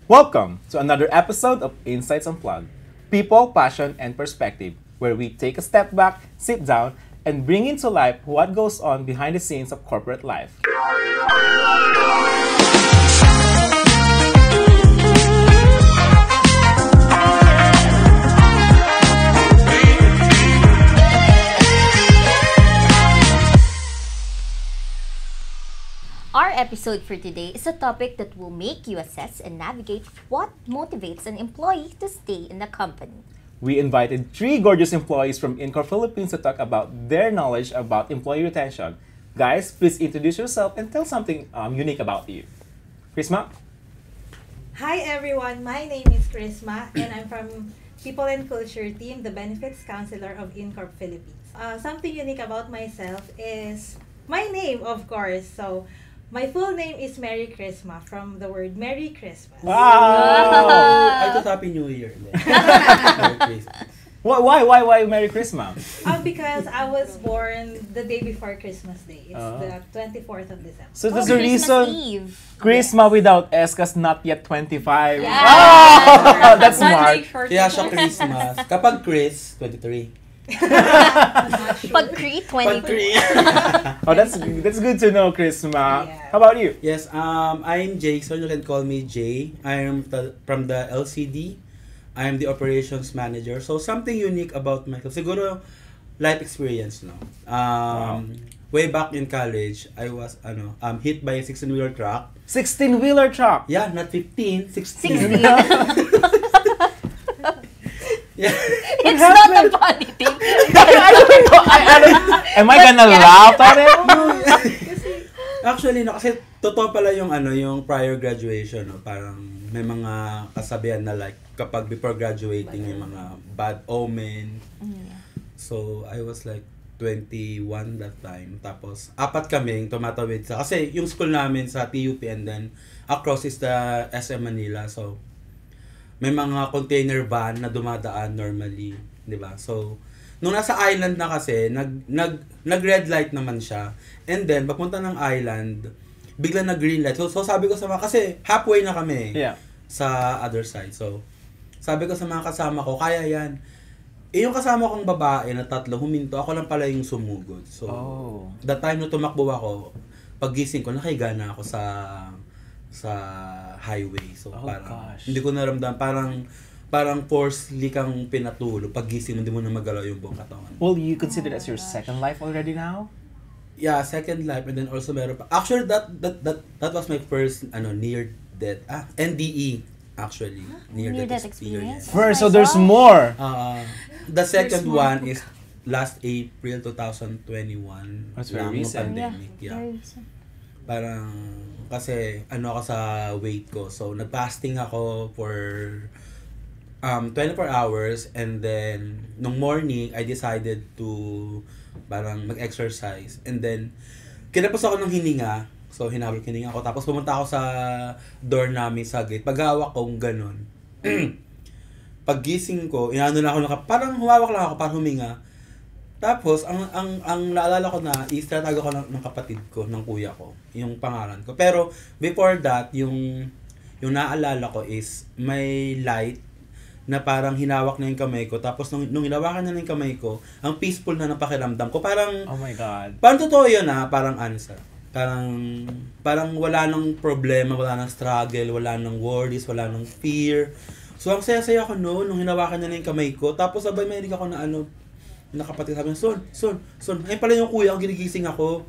Welcome to another episode of Insights Unplugged, People, Passion, and Perspective, where we take a step back, sit down, and bring into life what goes on behind the scenes of corporate life. Our episode for today is a topic that will make you assess and navigate what motivates an employee to stay in the company. We invited three gorgeous employees from Incor Philippines to talk about their knowledge about employee retention. Guys, please introduce yourself and tell something unique about you. Prisma? Hi everyone, my name is Chrisma and I'm from People and Culture Team, the Benefits Counselor of Incorp Philippines. Something unique about myself is my name, of course. So, my full name is Mary Chrisma from the word Merry Christmas. Wow! I thought Happy New Year. Merry Christmas. Why Merry Christmas? Because I was born the day before Christmas Day. It's the 24th of December. So that's the Christmas reason Eve. Chrisma without S kasi not yet 25. Yeah. Oh, that's smart. Kaya siya Christmas. Kapag Chris, 23. Pag-Cree, 20. Oh, that's good to know, Chrisma. Yeah. How about you? Yes, I'm Jason. You can call me Jay. I am from the LCD. I am the operations manager. So something unique about myself. Siguro life experience, no. Way back in college, I was hit by a 16-wheeler truck. 16-wheeler truck. Yeah, not 15, 16. 16. Yeah. It's not a funny thing. I don't know. Am I gonna laugh at it? Actually, no, kasi totoo pala yung yung prior graduation, no, parang may mga kasabihan na like kapag before graduating yung mga bad omen. So, I was like 21 that time. Tapos, apat kaming tumatawid sa, kasi yung school namin sa TUP and then across is the SM Manila. So, may mga container van na dumadaan normally, 'di ba? So, nung nasa island na kasi, nag red light naman siya. And then papunta ng island, bigla nag green light. So sabi ko sa mga, kasi halfway na kami sa other side. So, sabi ko sa mga kasama ko, kaya 'yan. Yung kasama kong babae na tatlo huminto, ako lang pala yung sumugod. So, that time na tumakbo ako, paggising ko nakahiga na ako sa highway. So parang hindi ko naramdaman, parang forcefully kang pinatulog. Paggising mo, hindi mo na magalaw yung buong katawan. Well, you consider that as your second life already now? Yeah, second life, and then also meron pa. Actually, that was my first near death. NDE actually. Near death experience. First, so there's more. The second one is last April 2021. That's very recent. Pandemic. Yeah. Parang kasi ako sa weight ko. So nag-fasting ako for 24 hours, and then nung morning I decided to parang mag-exercise, and then kinapos ako ng hininga. So hinabol hininga ko, tapos pumunta ako sa door namin sa gate. Paghawak ko ganun. Paggising ko, inaano na ako, parang humawak lang ako para huminga. Tapos, ang naalala ko na, istatago ko ng kapatid ko, ng kuya ko, yung pangalan ko. Pero, before that, yung naalala ko is, may light na parang hinawak na yung kamay ko. Tapos, nung hinawakan na yung kamay ko, ang peaceful na napakiramdam ko. Parang, oh my God. Parang totoo yun parang answer. Parang wala nang problema, wala nang struggle, wala nang worries, wala nang fear. So, ang saya-saya ko noon, nung hinawakan na yung kamay ko. Tapos, sabay may ako na nakapatid, sabi niya, Son. Ayun pala yung kuya, ginigising ako.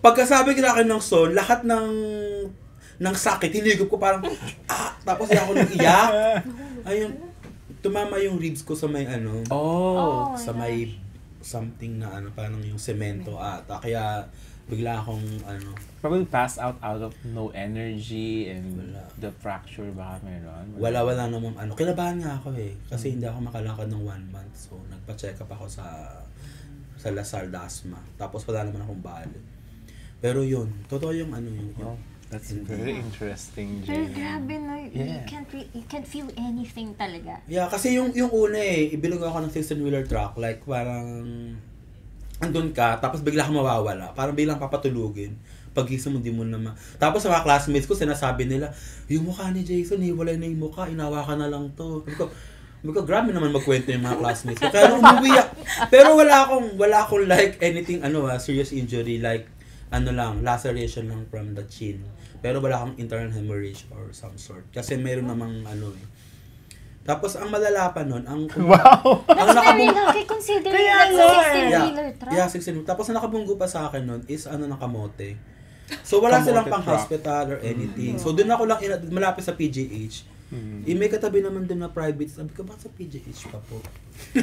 Pagkasabi ko na akin ng Son, lahat ng sakit, hinigop ko parang, tapos ako nang iyak. Ayun, tumama yung ribs ko sa may sa may something na parang yung semento ata. Kaya, bigla akong Probably passed out of no energy and the fracture baka meron. Wala namang Kinabahan nga ako kasi hindi ako makalakad ng 1 month. So nagpa-check up ako sa Lasal Dasma. Tapos wala naman akong bali. Pero yun, totoo yung yung that's very interesting, Pero Jay. grabe na, you can't feel anything talaga. Yeah, kasi yung una ibilog ako ng 16-wheeler truck, like parang andun ka, tapos bigla kang mawawala. Parang biglang papatulugin. Pagising mo, di mo naman. Tapos sa mga classmates ko, sinasabi nila, yung mukha ni Jason, hiwalay na yung mukha, inawakan na lang to. Sabi ko, grabe naman magkwento yung mga classmates ko. Kaya nung umuwi pero wala akong like anything, serious injury, like, laceration lang from the chin. Pero wala akong internal hemorrhage or some sort. Kasi meron namang Tapos ang malala pa nun, Wow! That's very lucky considering that's a 16-wheeler truck. Yeah, 16. Tapos ang nakabunggo pa sa akin nun is ng kamote. So wala silang pang hospital or anything. So doon ako lang malapit sa PGH. May katabi naman din na private. Sabi ko, bakit sa PGH pa po?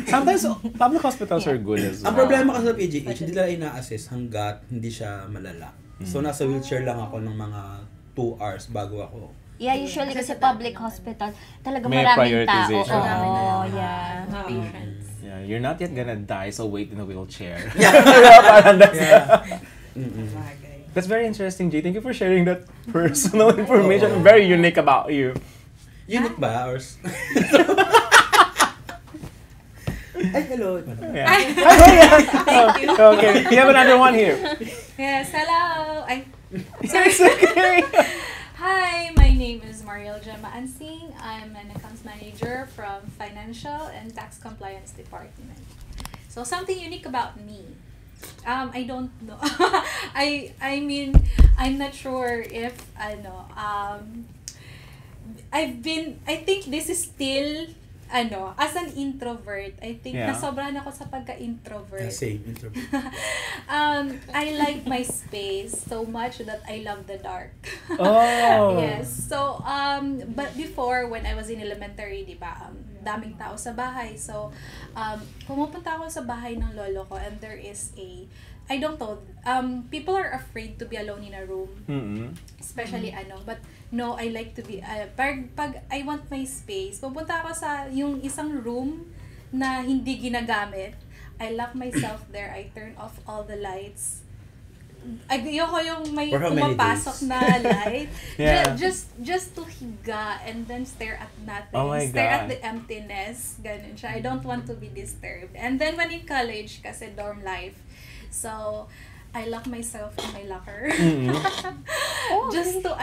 Sometimes public hospitals are good as well. Ang problema kasi sa PGH, hindi nila ina-assess hanggat hindi siya malala. So nasa wheelchair lang ako ng mga 2 hours bago ako. Yeah, usually kasi public hospital, talaga May maraming tao. prioritization. Yeah. Patients. Yeah, you're not yet gonna die, so wait in a wheelchair. Yeah. Parang that's, Bagay. that's very interesting, Jay. Thank you for sharing that personal information. Very unique about you. Unique ba? Or... Ay, hello. Yeah. Okay, we have another one here. Yes, hello. It's okay. Hi, my name is Mariel Gemma Ansing. I'm an accounts manager from Financial and Tax Compliance Department. So something unique about me. I don't know. I mean, I'm not sure if I think this is still as an introvert, I think nasobrahan ako sa pagka-introvert. Same, introvert. I like my space so much that I love the dark. Oh. Yes. So, but before, when I was in elementary, di ba, daming tao sa bahay. So, pumupunta ako sa bahay ng lolo ko and there is I don't know, people are afraid to be alone in a room. Mm-hmm. Especially but no, I like to be, pag I want my space, pupunta ako sa yung isang room na hindi ginagamit. I lock myself there, I turn off all the lights. Ayoko yung may pumapasok na light. Yeah. Just to higa and then stare at nothing. Oh my Stare at God. the emptiness. Ganun siya. I don't want to be disturbed. And then when in college, kasi dorm life, so I lock myself in my locker. Just to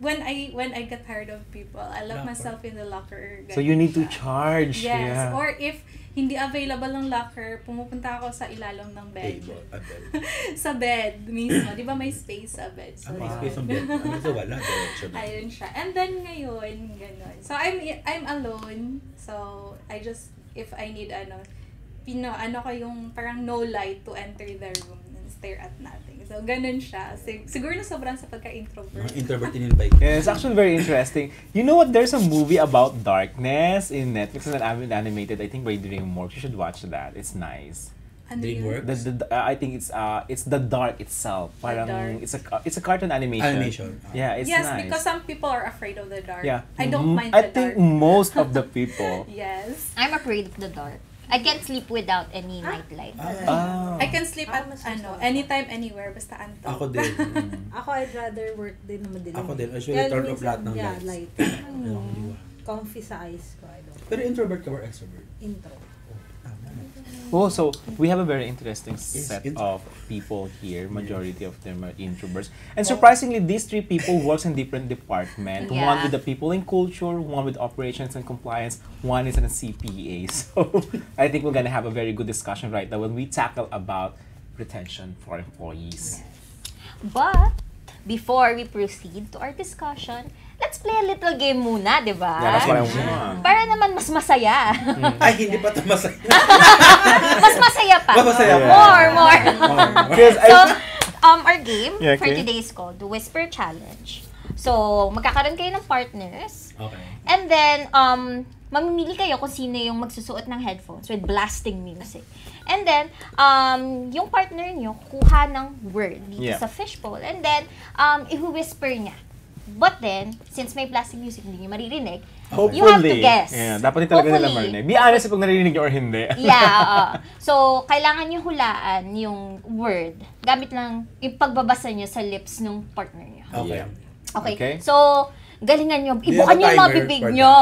when I get tired of people, I lock myself in the locker. So you need to charge. Yes. Yeah. Or if hindi available ng locker, pumupunta ako sa ilalim ng bed. Sa bed mismo. Di ba may space sa bed? So, may space ang bed. So wala, diretso na. ayun siya. And then ngayon, ganun. So I'm alone. So I just, if I need ko yung parang no light to enter the room and stare at nothing. So ganun siya. Siguro na sobrang sa pagka-introvert. Introvert in-invite. Yeah, it's actually very interesting. You know what? There's a movie about darkness in Netflix and animated. I think by DreamWorks. You should watch that. It's nice. Ano yun? DreamWorks? I think it's The Dark itself. Parang Dark. it's a cartoon animation. Animation. Yeah, it's yes, nice. because some people are afraid of the dark. Yeah. I don't mind I the dark. think most of the people. Yes. I'm afraid of the dark. I can't sleep without any nightlight. Oh. I can sleep at mas anytime, anywhere, basta antok. Ako din. Ako, I'd rather work din na madilim. Ako din. Usually turn off lahat ng yeah, lights. light. Comfy sa eyes ko, I don't. Pero introvert ka or extrovert? Intro. Oh, so we have a very interesting set intro. of people here. Majority of them are introverts. And surprisingly, these 3 people works in different departments. Yeah. One with the people in culture, one with operations and compliance, one is in a CPA. So I think we're gonna have a very good discussion right now when we tackle about retention for employees. But, before we proceed to our discussion, let's play a little game muna, di ba? Yeah, that's what I want. Para naman mas masaya. Ay, hindi pa ito masaya. Mas masaya pa. Mas masaya pa. More. Because So, our game Yeah, for okay. today is called the Whisper Challenge. So, magkakaroon kayo ng partners. Okay. And then, mamimili kayo kung sino yung magsusuot ng headphones with blasting music. And then, yung partner nyo, kuha ng word dito Yeah. sa fishbowl. And then, i-whisper niya. But then, since may blasting music, hindi nyo maririnig, you have to guess. Yeah, dapat din talaga nila Hopefully. marinig. Be honest kung narinig nyo or hindi. Yeah. So, kailangan nyo hulaan yung word. Gamit lang yung pagbabasa nyo sa lips ng partner nyo. Okay. Yeah. Okay. Okay. So, galingan nyo. you Ibukan have a nyo yung mga timer bibig for nyo.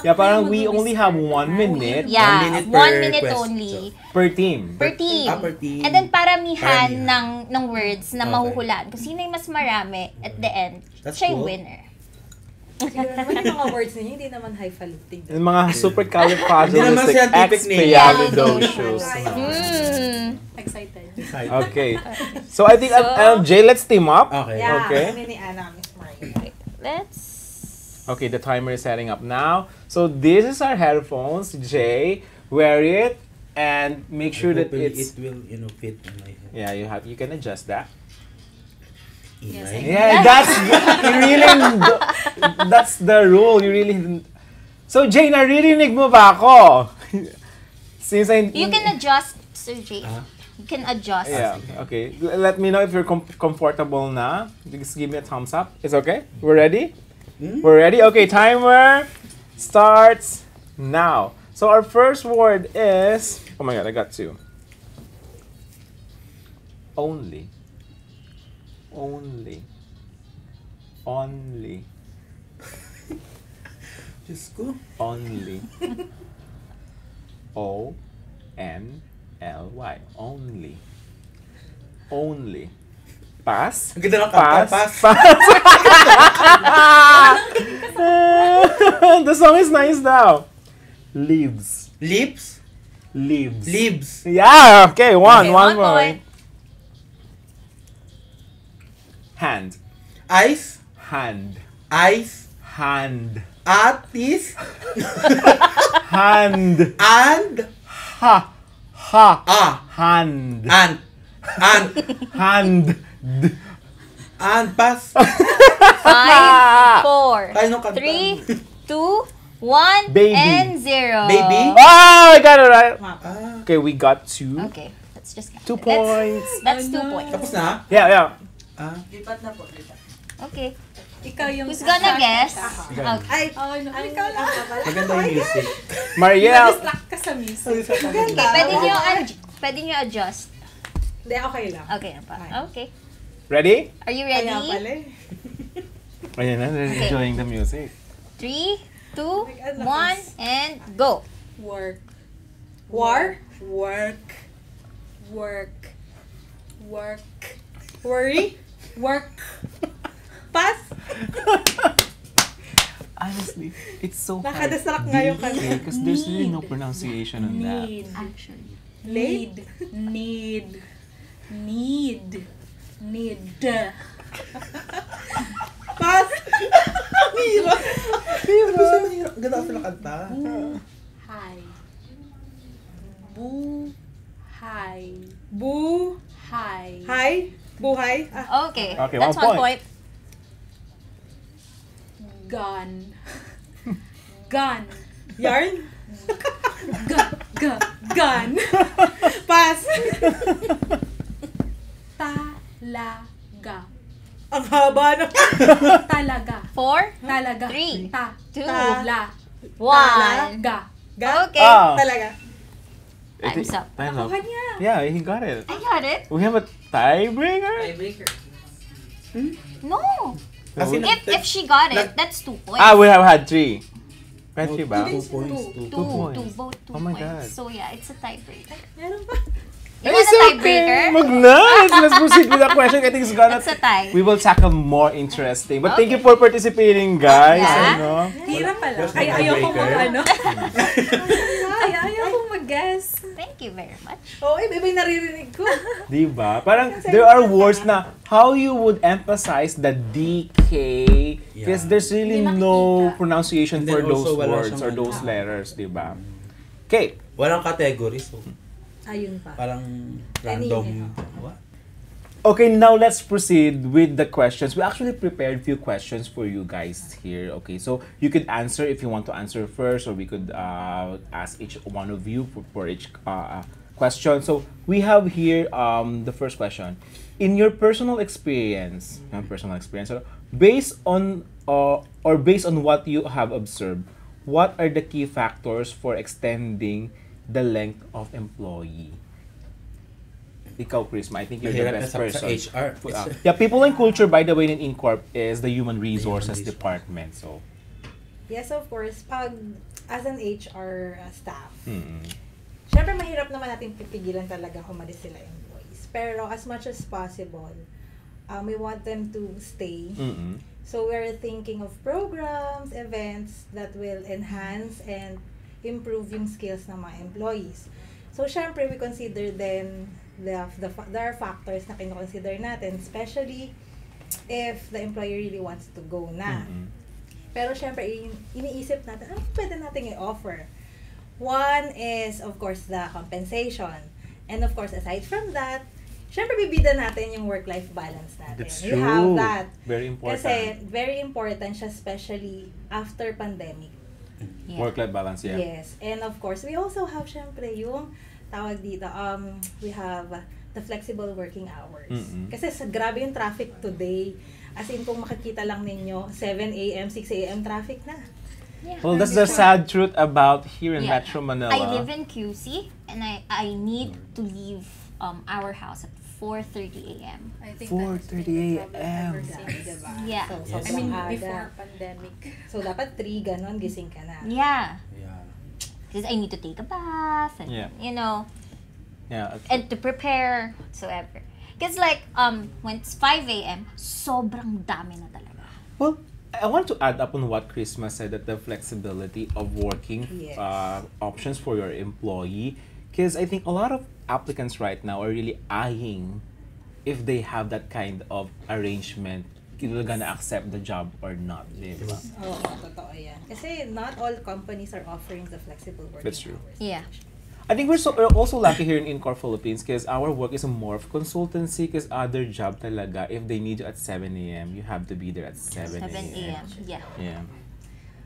Yeah, parang we only have 1 minute Yeah, 1 minute 1 per minute question. only. per team. Per team. Per team. And then paramihan Paramihan. ng words na Okay. mahuhulaan. Kung sino yung mas marami at the end, That's siya yung cool. winner. Siguro naman yung mga words ninyo, hindi naman highfalutin. Yung mga Hindi naman supercalifragilistic scientific name. expialidocious. Excited. Okay. So I think, Jay, let's team up. Okay. Yeah, Okay. kami ni Ana, Miss Maria. Let's... Okay, the timer is setting up now. So this is our headphones. Jay, wear it and make sure that Hopefully it's... it will, fit in my head. Yeah, you can adjust that. Yes, Inay. Yeah, that's the rule. You really... So Jay, naririnig mo ba ako? Since You can adjust, Sir Jay. You can adjust. Yeah, okay. Let me know if you're comfortable na. Just give me a thumbs up. It's okay? We're ready? We're ready? Okay, timer starts now. So our first word is... Oh my god, I got 2. Only. Only. Only. Diyos ko. Only. O-N-L-Y. Only. Only. Pass. Ang ganda ng kanta. Pass. The song is nice now. Leaves. Lips. Leaves. Leaves. Yeah, okay, one Okay, one point. point. Hand. Eyes. Hand. Eyes. Hand. Atis. Hand. And. Ha. Ha. Hand. Hand. Hand. And. Pass. 5, 4, Tayo nung kanta. 3, 2, 1, Baby. and 0. Baby. Oh, I got it right. Ah. Okay, we got 2. Okay, let's just count 2 it. points. That's 2 points. Tapos na? Yeah, yeah. Ah. Okay. Ikaw yung... Who's gonna guess? Okay. Ay, Oh, no. ang Ikaw lang. Maganda yung music. Marielle. Na-distract ka sa music. Okay, pwede nyo adjust. Hindi, okay lang. Okay na pa. Okay. Ready? Are you Kaya pala ready? eh. Ayan na, they're enjoying the music. 3, 2, 1, and go. Work. War? Work. Work. Work. Worry? Work. Pass? Honestly, it's so hard. Nakadistract nga yung kanya. Because there's really no pronunciation on that. Need. Actually. Need. Need. Need. Need. Pass? Hirap. Hirap. Ganda ka sila kanta. Hi. Boo. Hi. Boo? Hi. Hi? Buhay? Ah, Okay, Okay, that's 1 1 point. point. Gun. Gun. yarn? Gun. Pass? Talaga. Ang haba na. Talaga. 4, Talaga. 3, Ta. 2, La. 1. Ga. Okay. Ah. Talaga. Time's up. Time's up. Nakuha niya. Yeah, he got it. I got it. We have a tiebreaker? No. Kasi If she got it, that's 2 points. Ah, we have had 3. Had 3 ba? 2 points. 2 Two, points. both 2 Oh my points. God. So yeah, it's a tiebreaker. Meron pa. You want a tiebreaker? Wag na. Let's proceed with the question. I think it's gonna... It's a tie. We will tackle more interesting. But thank you for participating, guys. Yeah. Ano? Hirap pala. There's no Ay, ayaw ko tiebreaker. mag ayaw ko mag-guess. Thank you very much. Oo, iba yung naririnig ko. Diba? Parang there are words na how you would emphasize the DK because Yeah. there's really Hindi no makikita. pronunciation And then for those also wala words siyang or ano. those letters, diba? Okay. Walang category, so Ayun pa. parang random. Kanina. What? Okay, now let's proceed with the questions. We actually prepared few questions for you guys here. Okay, so you could answer if you want to answer first, or we could ask each one of you for each question. So we have here the first question. In your personal experience, based on or based on what you have observed, what are the key factors for extending the length of employee? ikaw, Chrisma, I think you're Mahirap the best na person. sa HR. Yeah, people and culture, by the way, in Incorp is the human resources resources. department. So, Yes, of course. Pag as an HR staff, mm-mm. syempre mahirap naman natin pipigilan talaga humalis sila employees. Pero as much as possible, we want them to stay. Mm-mm. So we're thinking of programs, events that will enhance and improve yung skills ng mga employees. So syempre we consider then there are factors na kino-consider natin, especially if the employer really wants to go na. Mm-mm. Pero syempre iniisip natin, ano pwede natin i-offer? One is of course the compensation. And of course aside from that, syempre bibida natin yung work-life balance natin. That's We true. have that. Very important. Kasi very important siya, especially after pandemic. Yeah. Work-life balance, yeah. Yes. And of course, we also have syempre yung tawag dito, we have the flexible working hours. Mm-mm. Kasi sa grabe yung traffic today. As in, kung makikita lang ninyo, 7 a.m., 6 a.m. traffic na. Yeah. Well, that's the sad truth about here in Yeah. Metro Manila. I live in QC and I need to leave our house at 4:30 a.m. I think 4:30 that has been the problem ever AM. since, diba? Yeah. So, Yes. I sobrang mean, aga. before pandemic. So, dapat 3, ganon, gising ka na. Yeah. Yeah. Because I need to take a bath and, Yeah. Yeah. and to prepare whatsoever. Because like, when it's 5 a.m., sobrang dami na talaga. Well, I want to add up on what Christmas said, that the flexibility of working Yes. options for your employee. Because I think a lot of applicants right now are really eyeing if they have that kind of arrangement, they're gonna accept the job or not. Di ba? Oo, totoo yan. Kasi not all companies are offering the flexible working That's true. hours. Yeah. I think we're also lucky here in Incorp Philippines because our work is more of consultancy because other job talaga, if they need you at 7 a.m., you have to be there at 7 7 a.m. Yeah. Yeah.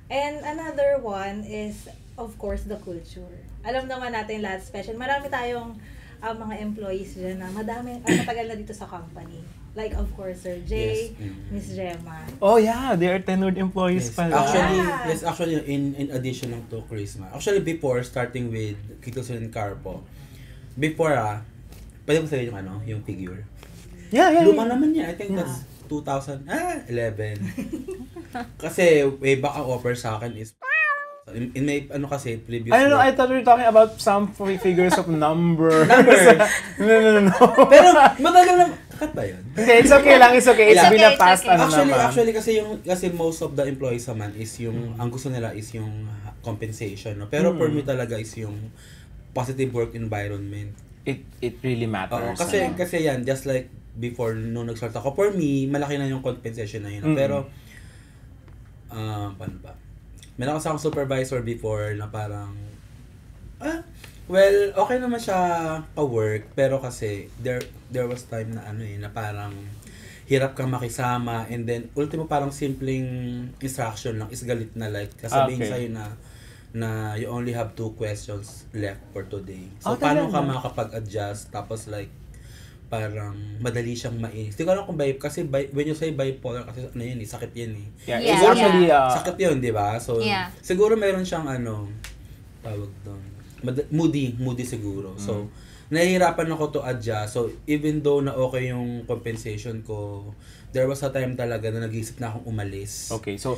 And another one is, of course, the culture. Alam naman natin lahat, special. Marami tayong mga employees dyan na matagal na dito sa company. Like, of course, Sir Jay, Yes. Mm. Miss Gemma. Oh yeah, they are tenured employees Yes. pala. Actually, in addition lang to Christmas. Actually, before, starting with Kitos and Carpo, before pwede mo sabihin yung figure. Yeah. Luma naman yan. I think that's 2011. Kasi way back ang offer sa akin is in my kasi previous I don't know, I work. thought we were talking about some figures of numbers. Numbers. No. Pero matagal na cut ba yun? Hindi, it's okay lang, it's okay. It's It's been okay, a past, it's okay. naman. Actually kasi most of the employees naman is yung ang gusto nila is yung compensation, no? Pero for me talaga is yung positive work environment. It really matters. Oo, kasi yan just like before nung nag-start ako, for me malaki na yung compensation na yun. No? Pero paano ba? Meron kasi akong supervisor before na parang well, okay naman siya ka-work, pero kasi there was time na na parang hirap kang makisama, and then ultimo parang simpleng instruction lang is galit na, like sasabihin Okay. sa'yo na you only have 2 questions left for today. So Oh, paano ka talaga? makakapag-adjust, tapos like parang madali siyang mainis. Hindi ko alam kung when you say bipolar, kasi yun sakit yan eh. Yeah, Yeah, it's actually, Sakit yun, di ba? So, Yeah. siguro meron siyang tawag doon, moody siguro. So, nahihirapan ako to adjust. So, even though na okay yung compensation ko, there was a time talaga na nag-iisip na akong umalis. okay, so,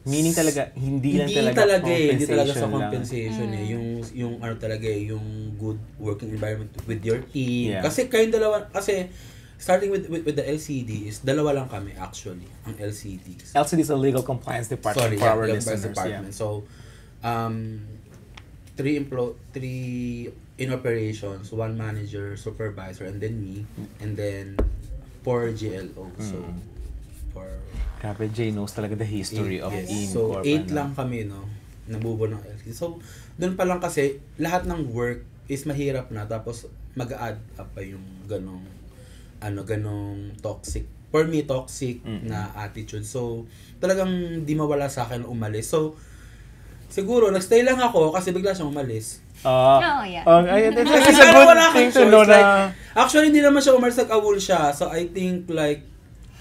meaning talaga, hindi talaga Hindi talaga sa lang. compensation eh. Yung talaga yung good working environment with your team. Yeah. Kasi kayong dalawa, kasi starting with the LCD is dalawa lang kami actually, ang LCDs. LCD is a legal compliance department for our legal listeners. compliance department. So, 3 in operations, 1 manager, supervisor, and then me, and then 4 GLO. So, for Grabe, Jay knows talaga the history of yes. So, Incorp. 8 lang kami, no, nabubo ng LCD. So, doon pa lang kasi, lahat ng work is mahirap na, tapos mag-add up pa yung ganong toxic. For me, toxic na attitude. So, talagang di mawala sa akin umalis. So, siguro, nagstay lang ako kasi bigla siyang umalis. Oh, yeah. It's a Pero good wala thing kang to know choice. na... Actually, hindi naman siya umalis, nag-awol siya. So, I think, like,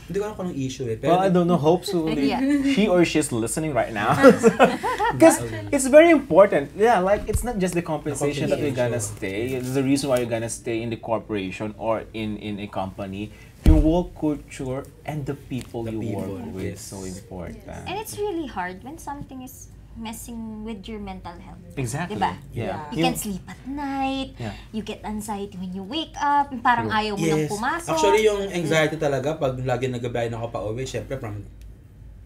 Hindi ko alam kung anong issue eh. Well, I Pero, don't know. Hopefully, Yeah. he or she's listening right now. Because it's very important. Yeah, like it's not just the compensation that you're gonna stay. It's the reason why you're gonna stay in the corporation or in a company. Your work culture and the people The you people, work with is yes. so important. And it's really hard when something is messing with your mental health. Exactly. Diba? Yeah. You can't sleep at night. Yeah. You get anxiety when you wake up. Yung parang True. ayaw mo nang yes. pumasok. Actually, yung anxiety talaga, pag lagi nagabiyahe ako pa uwi, syempre from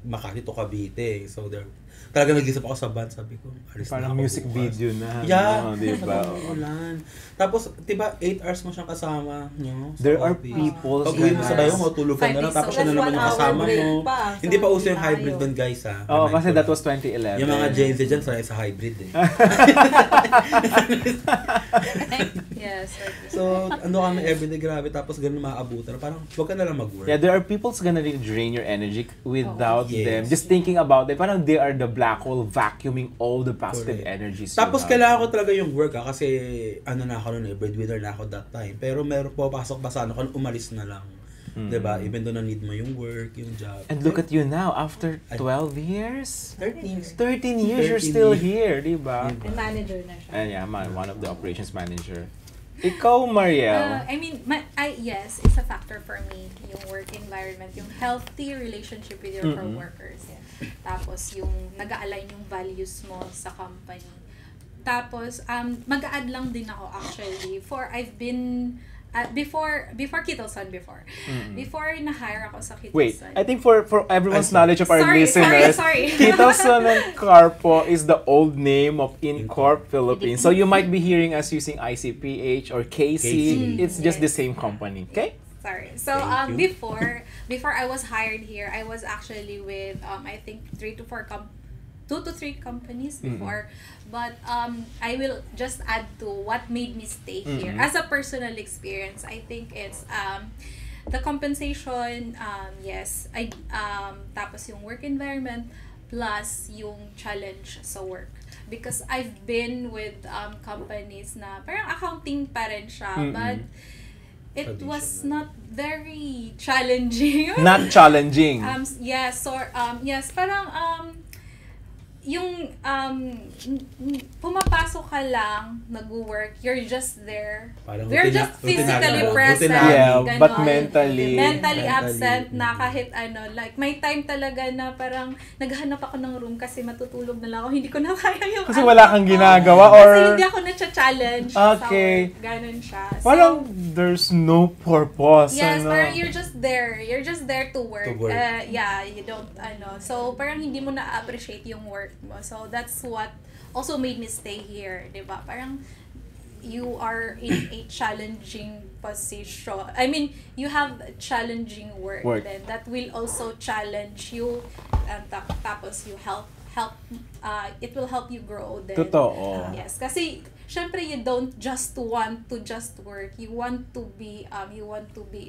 Makati to Cavite. So, talaga nag-isip ako sa van, sabi ko, alis Parang na ako music bukas. video na. Yeah, no, diba? ulan. Tapos, diba, 8 hours mo siyang kasama nyo. sa There are office. people Pag uwi mo sa bayo yes. mo, tulog ka na lang, 5 days tapos siya na so naman yung that's 1 hour kasama break mo. pa. So, Hindi pa uso yung hindi hybrid tayo. doon, guys, ha. Oo, Remind kasi ko that lang. was 2011. Yung mga Gen Z dyan, sanay sa hybrid eh. Yes. So, ano kami everyday, grabe, tapos ganun maabutan. Parang, huwag ka na lang mag-work. Yeah, there are people's gonna really drain your energy without Oh, yes. them just thinking about it. Parang they are the black hole vacuuming all the positive Correct. energies. you Tapos have. kailangan ko talaga yung work kasi ano na ako noon eh, breadwinner na ako that time. Pero meron po pasok pa sana kung umalis na lang. 'Di ba? Even though na need mo yung work, yung job. And look at you now, after 12 years? 13. 13 years, you're 13 still years. here, di ba? And manager na siya. And yeah, man, one of the operations manager. Ikaw, Mariel. I mean, yes, it's a factor for me. Yung work environment, yung healthy relationship with your Mm-mm. coworkers. Tapos yung nag-align yung values mo sa company. Tapos, mag-a-add lang din ako actually. I've been, before Kittleson before. Before na-hire ako sa Kittleson. Wait, I think for everyone's knowledge of our Sorry, listeners, sorry. Kittleson and Carpo is the old name of Incorp Philippines. So you might be hearing us using ICPH or KC. KC. It's just the Yes. same company. Okay? Sorry. So Thank you. before I was hired here, I was actually with I think 2 to 3 companies before. But I will just add to what made me stay here. As a personal experience, I think it's the compensation, yes, tapos yung work environment plus yung challenge sa work. Because I've been with companies na parang accounting pa rin siya, but it was not very challenging. Not challenging. Yes, parang yung pumapasok ka lang, nag-work, you're just there. Parang You're just physically rutinary. present. Yeah, ganon. but mentally Mentally Mentally, absent na kahit ano. Like, may time talaga na parang naghahanap ako ng room kasi matutulog na lang ako. Hindi ko na kaya yung Kasi wala kang ginagawa or... Kasi hindi ako na-challenge Okay. sa work. Ganon siya. Parang there's no purpose. Yes, ano? parang you're just there. You're just there to work. To work. Yeah, you don't, So, parang hindi mo na-appreciate yung work mo. So, that's what also made me stay here, di ba? Parang you are in a challenging position. I mean, you have challenging work. Then that will also challenge you. Tapos you help it will help you grow then. Totoo. Yes, kasi syempre you don't just want to just work. You want to be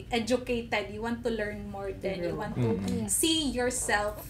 educated. You want to learn more then. You want to see yourself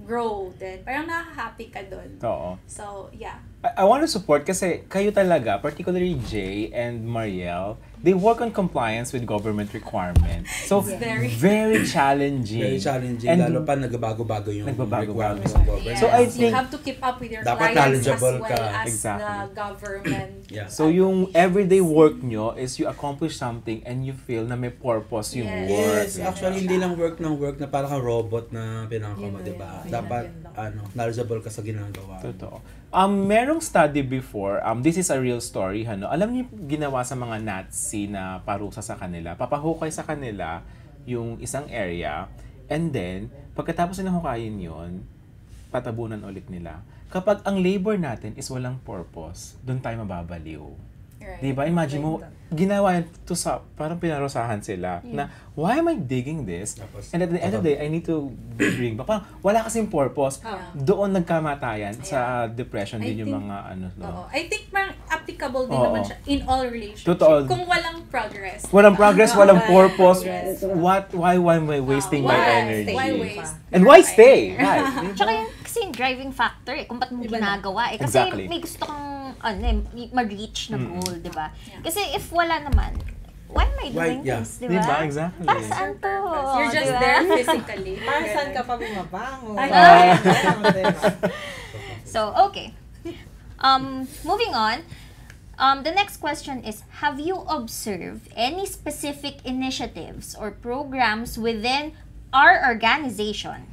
grow then. Parang na-happy ka doon. Oo. So, yeah. I want to support kasi kayo talaga, particularly Jay and Mariel, they work on compliance with government requirements. So, Very. very challenging. Very challenging, And lalo pa nagbago-bago yung Nagbabago-bago. requirements ng government. Yes, So, I you think- have to keep up with your Dapat clients as knowledgeable well ka. as Exactly. the government. Yeah. So, yung everyday work nyo is you accomplish something and you feel na may purpose yung Yes. work. Yes, actually hindi lang work ng work na parang kang robot na pinangko mo, Yun, 'di ba? yun. Dapat Yun. knowledgeable ka sa ginagawa. Totoo. Merong study before, this is a real story, alam niyo ginawa sa mga Nazi na parusa sa kanila, papahukay sa kanila yung isang area, and then, pagkatapos nilang hukayin yun, patabunan ulit nila. Kapag ang labor natin is walang purpose, doon tayo mababaliw. Right. Diba? Imagine mo, ginawa yun to sa, parang pinarusahan sila, na, why am I digging this? Tapos, And at the end of the day, I need to bring back. Parang wala kasing purpose. Yeah. Doon nagkamatayan sa depression I din yung think- mga ano. No? Oo. I think parang applicable din Oo. naman siya in all relationships. Totoo. Kung walang progress. Walang progress, walang purpose. Yes. Why am I wasting my Why? energy? Why waste? And why stay? Right. Tsaka yung kasi yung driving factor kung ba't mo Iba na. ginagawa Kasi Exactly. may gusto kang ma-reach na goal, di ba? Yeah. Kasi if wala naman, why am I Why? doing Yeah. this? Diba? Exactly. Para saan to? You're just Diba? there physically. Para saan ka pa bumabango? Ay, So, okay. Moving on. The next question is, have you observed any specific initiatives or programs within our organization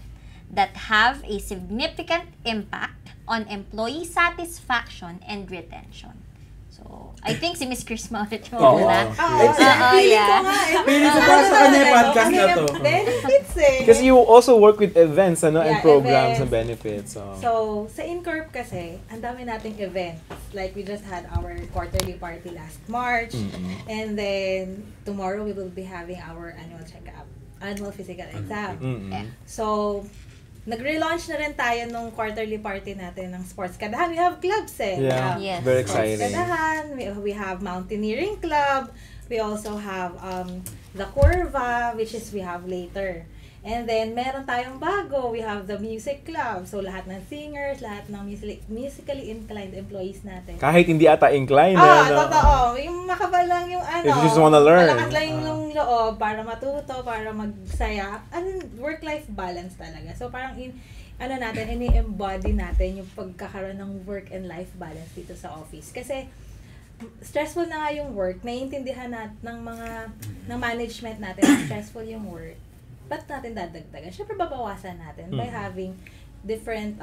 that have a significant impact on employee satisfaction and retention? So, I think si Miss Chrisma ulit yung Oo. una. Feeling ko nga. Feeling ko para sa kanya yung podcast na to. Benefits eh. Because you also work with events, ano, and Yeah, programs events. and benefits. So. So, sa Incorp kasi, ang dami nating events. Like, we just had our quarterly party last March. And then, tomorrow we will be having our annual checkup. Annual physical exam. So, nag-relaunch na rin tayo nung quarterly party natin ng Sports Kadahan. We have clubs eh. Yeah, Yes. very Sports exciting. Kadahan, we have Mountaineering Club, we also have the Curva, which is we have later. And then, meron tayong bago. We have the Music Club. So, lahat ng singers, lahat ng musically inclined employees natin. Kahit hindi ata inclined. Totoo. Yung makabalang yung ano. If you just wanna learn. Malakas lang yung loob para matuto, para magsaya. Work-life balance talaga. So, parang ini-embody natin yung pagkakaroon ng work and life balance dito sa office. Kasi, stressful na nga yung work. Naiintindihan ng management natin, stressful yung work. Ba't natin dadagdagan? Siyempre, babawasan natin by having different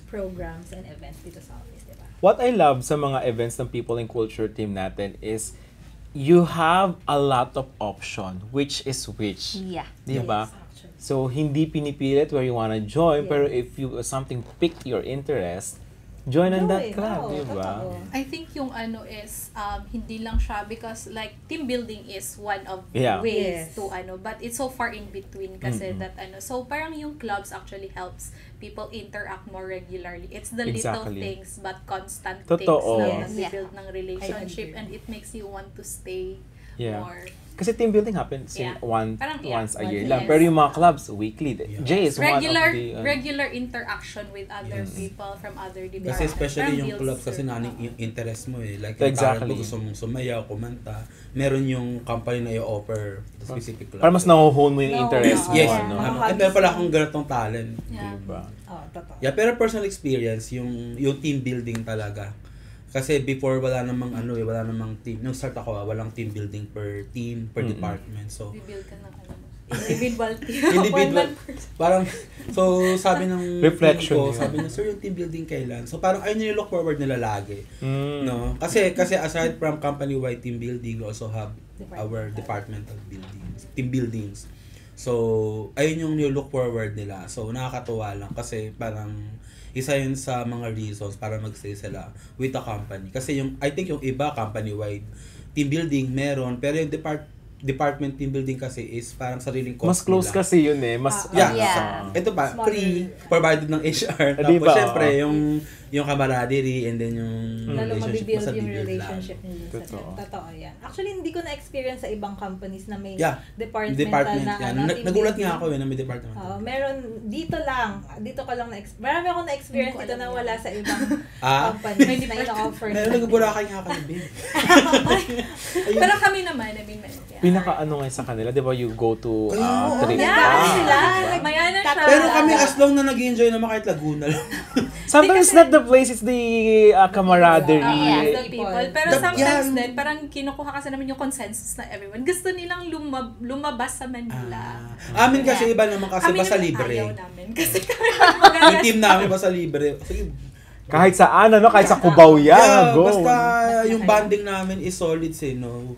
programs and events dito sa office, di ba? What I love sa mga events ng People and Culture team natin is you have a lot of option, which is which. Yeah. Di ba? Yes, actually. So, hindi pinipilit where you wanna join, Yes. pero if you something piqued your interest, join on that club, di ba? Totoo. I think yung ano is hindi lang siya because like team building is one of Yeah. ways Yes. to but it's so far in between kasi that so parang yung clubs actually helps people interact more regularly. It's the little Exactly. things but constant Totoo. things na Yes. nag-build ng relationship I agree. and it makes you want to stay Yeah. more. Kasi team building happens Yeah. once Parang, a year yes. lang. Pero yung mga clubs, weekly. Jay is one of the... regular interaction with other people from other departments. Kasi especially Parang yung club builds kasi your- naning yung interest mo eh. Like yung Exactly. parang gusto mong sumayaw, kumanta. Meron yung company na i-offer the specific club. Para mas na-hone mo yung interest mo. Yes. Ano? Meron pala akong ganitong talent. Yeah. Diba? Totoo. Yeah, pero personal experience, yung team building talaga. Kasi before wala namang wala namang team. Nung start ako, walang team building per team, per department. So, Rebuild ka ng individual team. individual. One person. Parang, so sabi ng Reflection team ko, yun. sabi niya, sir, yung team building kailan? So parang ayun yung look forward nila lagi. Mm. No? Kasi aside from company-wide team building, we also have our departmental buildings, team buildings. So, ayun yung look forward nila. So, nakakatuwa lang kasi parang isa yun sa mga reasons para magstay sila with the company. Kasi I think yung iba company-wide team building meron, pero yung department team building kasi is parang sariling cost Mas close nila. kasi yun eh. Mas, Yeah. Yeah. Ito pa, Smaller. free, provided ng HR. Tapos, Diba? syempre, yung camaraderie and then yung Lalo relationship mabibuild mo sa yung bibuild relationship lang. nila. Totoo. Totoo yan. Actually, hindi ko na-experience sa ibang companies na may Yeah. departmental Department na yan. team Nagulat building. nga ako na may department. Meron, dito ko lang marami akong na-experience Hindi ko dito alam na yan. wala sa ibang Ah? companies na ina-offer. Meron nagbuburakay nga kami, babe. Pero kami naman, yeah. pinaka ano nga sa kanila, di ba you go to Oo, trip? yeah. Dami sila. diba? May ano siya. Pero kami as long na nag-enjoy naman kahit Laguna lang. Sometimes not the place, it's the camaraderie. Yeah. The people. Pero The- sometimes yeah. din, parang kinukuha kasi namin yung consensus na everyone. Gusto nilang lumabas sa Manila. Amin kasi iba naman kasi Kami basta naman libre. ayaw namin. Kasi kami Yung magagas. team namin basta libre. Sige, Kahit saan, ano, kahit sa Cubao yan, yeah, go. basta yung bonding namin is solid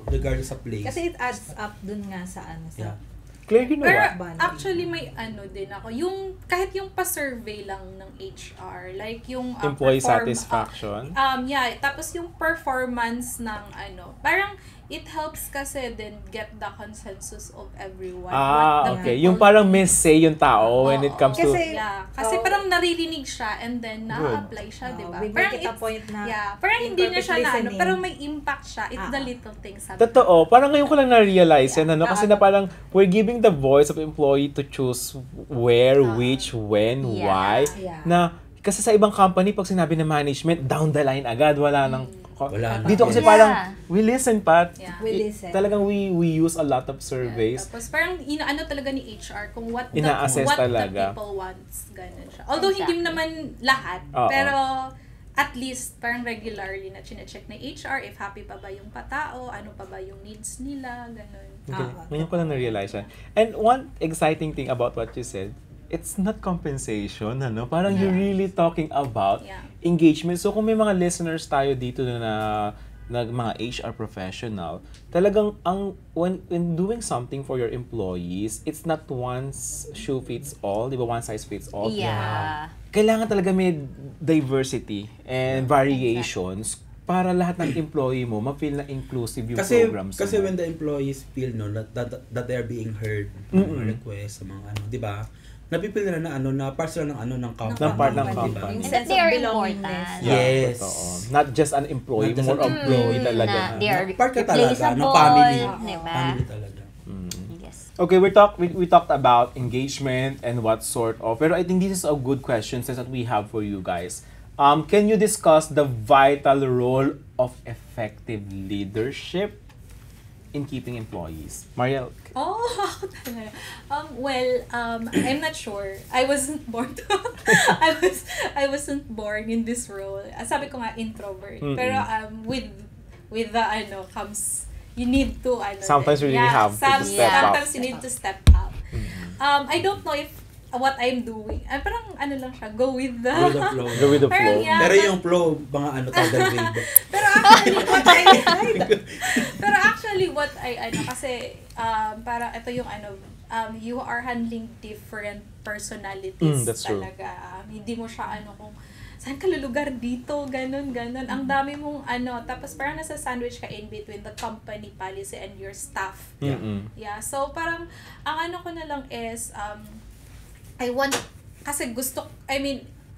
regardless sa place. Kasi it adds up dun nga sa Yeah. Clear, you know Pero what? actually may ano din ako. Yung kahit yung pa-survey lang ng HR, like yung Employee satisfaction. yeah, tapos yung performance ng parang it helps kasi then get the consensus of everyone. what the Okay. people Yung parang may say yung tao when it comes to... Kasi- Kasi parang naririnig siya and then na-apply siya, di ba? We Parang make it a it's- point na parang hindi niya siya na listening. pero may impact siya. It's the little things. sabi ko. Totoo. Parang ngayon ko lang na-realize yan, ano? Kasi Yeah. na parang we're giving the voice of employee to choose where, which, when, Yeah. why. Yeah. Na, kasi sa ibang company, pag sinabi ng management, down the line agad, wala nang Wala na. Dito kasi Yeah. parang, we listen, Pat. Yeah. We listen. Talagang we use a lot of surveys. Tapos parang inaano talaga ni HR kung what Ina-assess what talaga. the people wants, ganun siya. Although hindi Exactly. naman lahat, Oo. pero at least parang regularly na chine-check na HR if happy pa ba yung patao, ano pa ba yung needs nila, ganun. Okay. Ah, Ngayon ko lang na-realize yan. And one exciting thing about what you said, it's not compensation, ano? Parang you're really talking about Yeah. engagement. So kung may mga listeners tayo dito na mga HR professional, talagang when doing something for your employees, it's not one shoe fits all, di ba? One size fits all. Yeah. Kailangan talaga may diversity and variations para lahat ng employee mo ma-feel na inclusive yung programs Kasi mo. when the employees feel that they are being heard, mga request sa mga ano, 'di ba? Napipil nila na na part sila ng company. Ng part ng di ba? company. And Sense that they of are belongingness. important. Yes. Totoo. Not just an employee, Not just more an employee talaga. Na they are Part ka talaga, replaceable, family. diba? Family talaga. Yes. Okay, we talked about engagement and what sort of, pero I think this is a good question since that we have for you guys. Can you discuss the vital role of effective leadership in keeping employees? Mariel? Oh, ako talaga. I'm not sure. I wasn't born I wasn't born in this role. Sabi ko nga introvert. Mm-mm. Pero with the comes you need to Sometimes you really have to step up. Sometimes you need to step up. I don't know if what I'm doing. Parang lang siya, go with the Go with the flow. Go with the Parang, flow. yeah, Pero yung flow, mga tidal wave. Pero actually what kasi para ito yung you are handling different personalities that's true. talaga. Hindi mo siya kung saan ka lulugar dito, ganun. Ang dami mong tapos parang nasa sandwich ka in between the company policy and your staff. Mm-mm. Yeah, so parang ang ko na lang is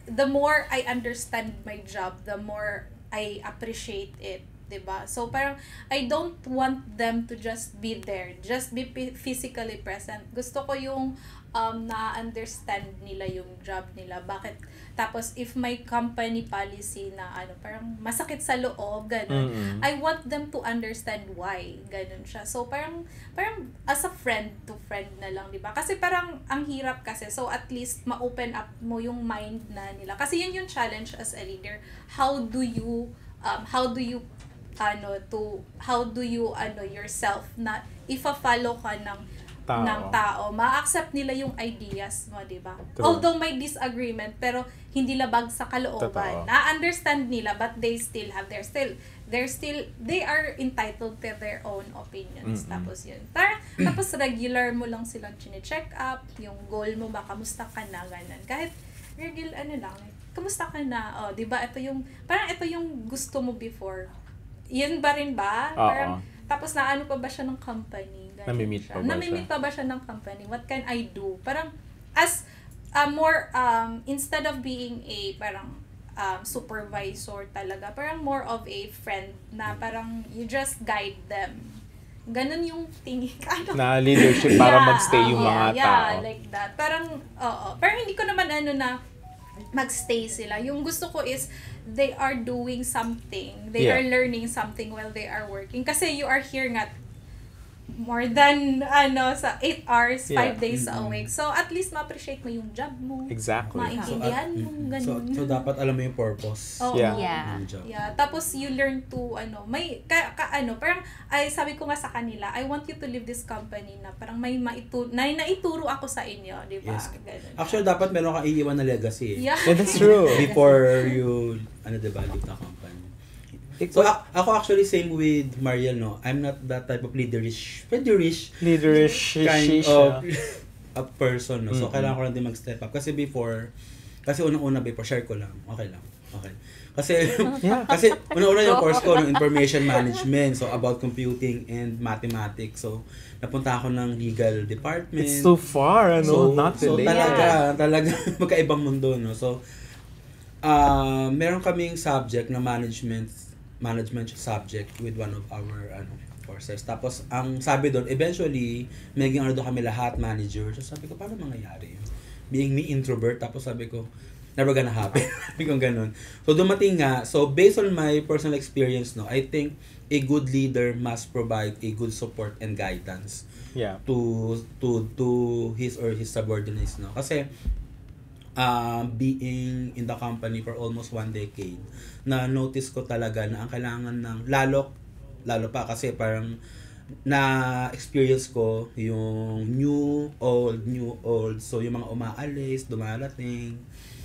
the more I understand my job, the more I appreciate it, 'di ba? So parang I don't want them to just be there, just be physically present. Gusto ko yung na-understand nila yung job nila. Bakit? Tapos if my company policy na parang masakit sa loob, ganun. Mm-mm. I want them to understand why, ganun siya. So parang as a friend to friend na lang, 'di ba? Kasi parang ang hirap kasi. So at least ma-open up mo yung mind na nila. Kasi yun yung challenge as a leader. How do you yourself na ifa-follow ka ng tao, ma-accept nila yung ideas mo, 'di ba? True. Although may disagreement pero hindi labag sa kalooban. Totoo. Na-understand nila but they are entitled to their own opinions. Mm-mm. Tapos yun. Tapos regular mo lang silang chine-check up, yung goal mo ba, kamusta ka na, ganun. Kahit regular lang, kamusta ka na? Oh, 'di ba? Ito yung gusto mo before. Yun ba rin ba? Oo. Parang tapos naano pa ba siya ng company? Ganun Namimit siya. pa ba siya? Namimit pa ba siya ng company? What can I do? Parang as more instead of being a parang supervisor talaga, parang more of a friend na parang you just guide them. Ganun yung tingin ko. Na leadership para magstay yung mga tao. Yeah, like that. Parang, parang hindi ko naman na magstay sila. Yung gusto ko is they are doing something. They Yeah. are learning something while they are working. Kasi you are here nga more than sa 8 hours, 5 Yeah. days a week. So at least ma-appreciate mo yung job mo. Exactly. Maintindihan mo, ganun. So dapat alam mo yung purpose. Oo. Yeah. ng job. Yeah, tapos you learn to parang sabi ko nga sa kanila, I want you to leave this company na parang may naituro ako sa inyo, di ba? Yes. Ganun. Actually, dapat meron kang iiwan na legacy. Yeah. Yeah, that's true. Before you, diba, leave the company. So, ako actually same with Mariel, no? I'm not that type of leaderish kind of a person, no? So, Mm-mm. kailangan ko lang din mag-step up. Kasi unang-una before, share ko lang. Okay. Kasi, Yeah. kasi una-una yung course ko, ng information management. So, about computing and mathematics. So, napunta ako ng legal department. It's too far, not So, related. talaga magkaibang mundo, no? So, meron kaming subject na management subject with one of our courses. Tapos, ang sabi doon, eventually, magiging doon kami lahat, manager. So, sabi ko, paano mangyayari yun? Being me introvert, tapos sabi ko, never gonna happen. Kung ganun. So, dumating nga. So, based on my personal experience, no, I think a good leader must provide a good support and guidance Yeah. to his or his subordinates, no. Kasi being in the company for almost 1 decade, na notice ko talaga na ang kailangan ng lalo pa kasi parang na experience ko yung new old, so yung mga umaalis, dumarating.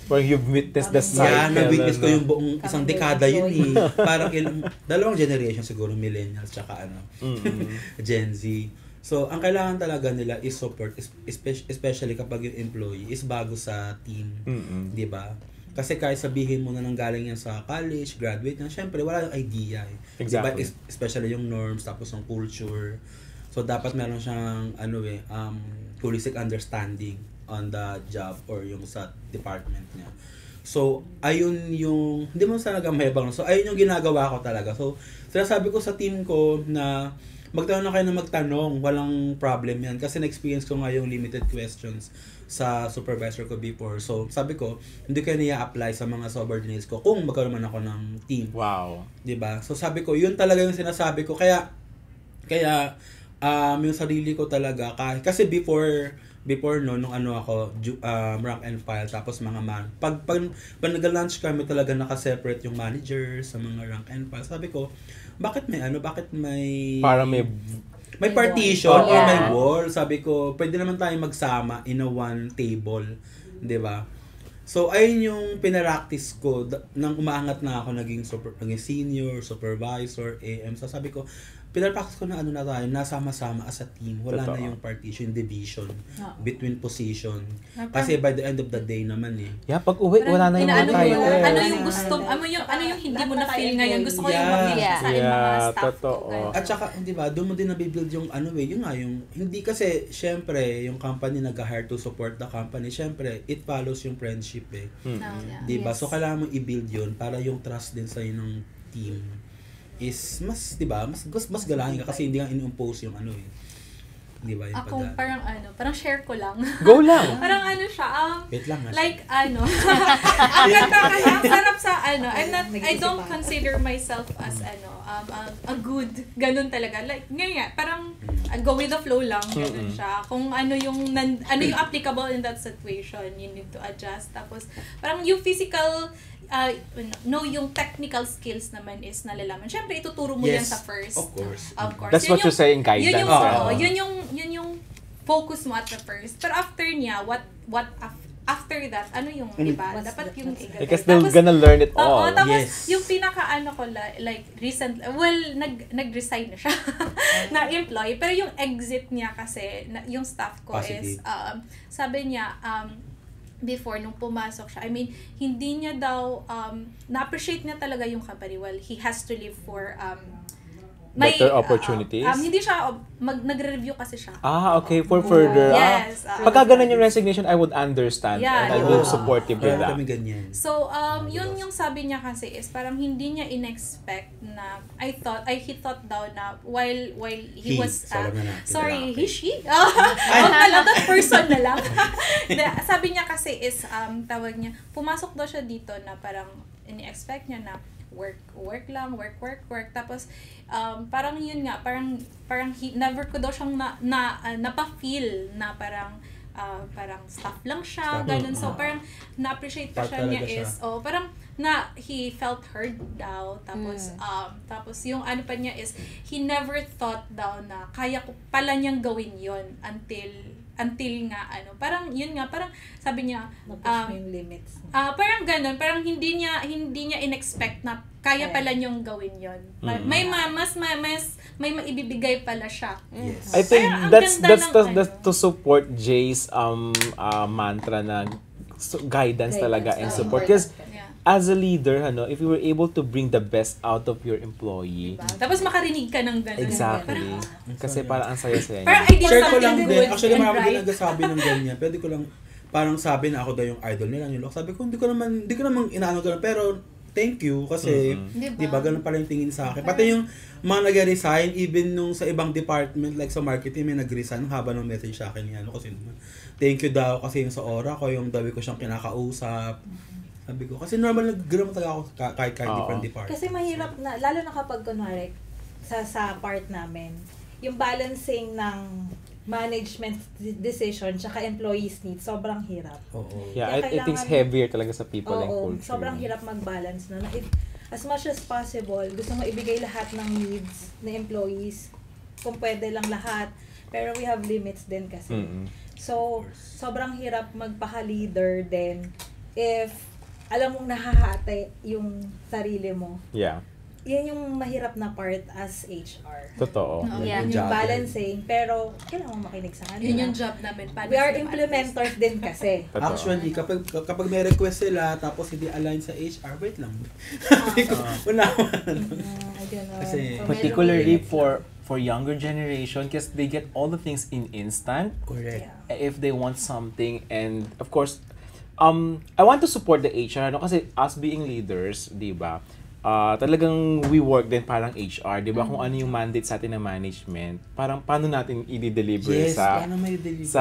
Where you've witnessed the cycle. Yeah, na-witness ko ano. yung buong isang dekada yun eh. Parang dalawang generation siguro, millennials tsaka Gen Z. So, ang kailangan talaga nila is support, especially kapag yung employee is bago sa team. Di ba? Kasi kahit sabihin mo na nang galing yan sa college, graduate na, syempre wala yung idea eh. Exactly. Diba? Especially yung norms, tapos yung culture. So, dapat meron siyang, holistic understanding on the job or yung sa department niya. So, ayun yung, hindi mo talaga mayabang. So, ayun yung ginagawa ko talaga. So, sinasabi ko sa team ko na magtanong na kayo na magtanong, walang problem yan. Kasi na-experience ko nga yung limited questions sa supervisor ko before. So, sabi ko, hindi ko niya-apply sa mga subordinates ko kung magkaroon man ako ng team. Wow. Diba? So, sabi ko, yun talaga yung sinasabi ko. Kaya, yung sarili ko talaga, kasi before nung ako, rank and file, tapos mga pag nag-lunch kami talaga naka-separate yung manager sa mga rank and file. Sabi ko, bakit may Para may partition wall. or Yeah. may wall? Sabi ko, pwede naman tayo magsama in a one table, 'di ba? So, ayun yung pinapractice ko nang umaangat na ako, naging senior, supervisor, AM. So, sabi ko, pinapractice ko na na tayo, nasama-sama as a team. Wala Totoo. na yung partition, division between position. Parang- Kasi by the end of the day naman eh. Yeah, pag uwi, wala na yung Inaano mga mo yung, titles. ano yung gusto, ano yung hindi mo na feel ngayon. Gusto ko yung Yeah. ma-feel sa mga Yeah, staff ko. totoo. ganun. At saka, di ba, doon mo din nabibuild yung yung hindi kasi, syempre, yung company nag-hire to support the company, syempre, it follows yung friendship eh. Yeah. Di ba? Yes. So, kailangan mong i-build yun para yung trust din sa'yo ng team is mas, di ba, mas galangin ka kasi hindi nga in-impose yung di ba, yung Ako parang share ko lang. Go lang. Parang siya, Wait lang, like ang ganda kasi ang sarap sa I don't consider myself as a good, ganun talaga. Like, ngayon parang go with the flow lang, ganun siya. Kung ano yung applicable in that situation, you need to adjust. Tapos, parang yung physical, yung technical skills naman is nalalaman. Syempre, ituturo mo yan Yes, sa first. of course. That's what you're saying, guidance. Yun yung focus mo at the first. Pero after niya, after that, ano yung iba? Dapat yung Because they're gonna learn it Oo, all. tapos Yes. yung ko like recent, nag-resign na siya na employee, pero yung exit niya kasi, yung staff ko is, Positive. sabi niya, before, nung pumasok siya, I mean, hindi niya daw, na-appreciate niya talaga yung company. Well, he has to live for, Better opportunities? Hindi siya, nagre-review kasi siya. Okay, for further. Yes. Pagka ganun yung resignation, I would understand. Yeah, and I will support you with Kaya that. kami ganyan. So, yun yung sabi niya kasi is parang hindi niya in-expect na he thought daw na while he was sabi na natin, sorry, lalaki. she? That person na lang. Sabi niya kasi is tawag niya, pumasok daw siya dito na parang in-expect niya na work lang, work. Tapos, parang yun nga, parang never ko daw siyang napa-feel na parang staff lang siya, Staff. ganun. So, parang na-appreciate ko Part siya niya talaga is, siya. parang he felt heard daw. Tapos yung ano pa niya is, he never thought daw na kaya ko pala niyang gawin yon until nga parang yun nga, parang sabi niya Napush mo yung limits. parang ganun, parang hindi niya in-expect na kaya pala niyong gawin yon. May maibibigay pala siya. Yes. I think Ang that's ganda ng that's to support Jay's mantra na guidance talaga and support. Because Yeah. as a leader, if you were able to bring the best out of your employee, Tapos makarinig ka ng ganun. exactly. Kasi parang ang saya-saya Parang niya. I did Share ko something lang good din. Actually, and marami din right. nagsasabi ng ganyan. Pwede ko lang, parang sabi na ako daw yung idol nila. Sabi ko, hindi ko naman inaano ganun. Pero, thank you kasi Diba? di ba ganun pala yung tingin sa akin. Pati yung mga nag-resign, even nung sa ibang department, like sa marketing, may nag-resign, haba ng message sa akin yan. Kasi thank you daw kasi yung sa Aura ko, yung dawi ko siyang kinakausap. Sabi ko, kasi normal nag-gram talaga ako kahit different department. Kasi mahirap na, lalo na kapag kunwari, sa part namin, yung balancing ng management decision tsaka employees needs, sobrang hirap. Oo. Yeah, Kaya I think kailangan- heavier talaga sa people and Oo, culture. sobrang hirap mag-balance na. As much as possible, gusto mo ibigay lahat ng needs ng employees, kung pwede lang lahat, pero we have limits din kasi. So, sobrang hirap magpaka-leader din if alam mong nahahati yung sarili mo. Yeah, Yan yung mahirap na part as HR. totoo. Yeah. Yung Job. balancing, pero kailangan mo makinig sa kanila. Yun yung job namin. paano We are sila implementors din kasi. Totoo. Actually, kapag may request sila, tapos hindi align sa HR, wait lang. Sabi ko, wala Ganun. Kasi- So, medyo Particularly may limits for younger generation, because they get all the things in instant. Correct. Yeah. If they want something, and of course, I want to support the HR, no? Kasi us being leaders, di ba? Talagang we work din parang HR, di ba? Kung ano yung mandate sa atin ng management, parang paano natin i-deliver Yes, sa paano may deliver?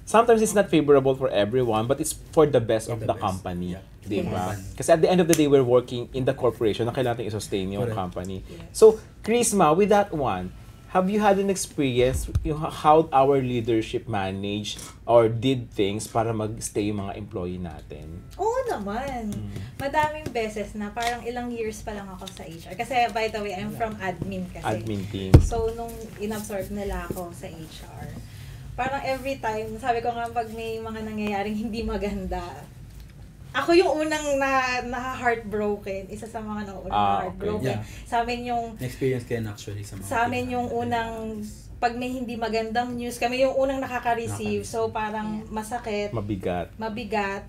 sometimes it's not favorable for everyone, but it's for the best For of the the best. company. Yeah. Di ba? Yes. Kasi at the end of the day, we're working in the corporation na kailangan natin i-sustain yung Correct. company. Yes. So, Chrisma, with that one, have you had an experience yung how our leadership managed or did things para mag-stay yung mga employee natin? Oo naman. Madaming beses na parang ilang years pa lang ako sa HR. Kasi by the way, I'm from admin kasi. Admin team. So, nung in-absorb nila ako sa HR, parang every time, sabi ko nga pag may mga nangyayaring hindi maganda, ako yung unang na-heartbroken. Isa sa mga naunang okay. na-heartbroken. Yeah. Sa amin yung Na-experience ko yan actually sa mga sa amin yung unang, pag may hindi magandang news, kami yung unang nakaka-receive. So, parang masakit, Mabigat.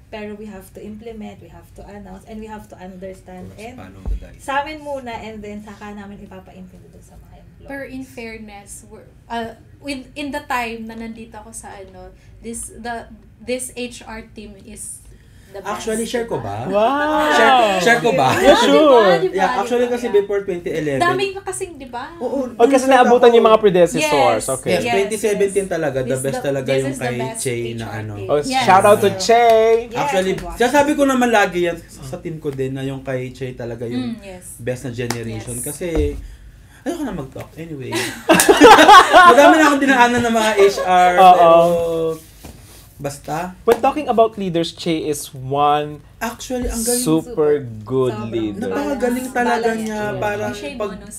pero we have to implement, we have to announce, and we have to understand. And follow the guys. sa amin muna, and then saka namin ipapa-implement doon sa mga employees. Pero in fairness, in the time na nandito ako sa this HR team is the best. Actually, share ko ba? Wow! Share ko ba? Yeah, sure. Diba? Yeah, actually kasi Yeah. before 2011. Daming kasing, di ba? Oo. O kasi naabutan yung mga predecessors. Yes. Okay. Yes, 2017 talaga. The This best talaga this yung is the kay best Che na HR ano. team. Oh, Yes. shout out to Che! Yes, Actually, I watched. sasabi ko naman lagi yan sa team ko din na yung kay Che talaga yung Yes. best na generation. Yes. Kasi, ayoko na mag-talk. Anyway. Madami na akong dinaanan ng mga HR. Oo. Pero, basta. When talking about leaders, Che is one Actually, ang galing. super good Sobrang. leader. Napakagaling talaga Balance. niya. Yeah. Parang Siya yung pag bonus.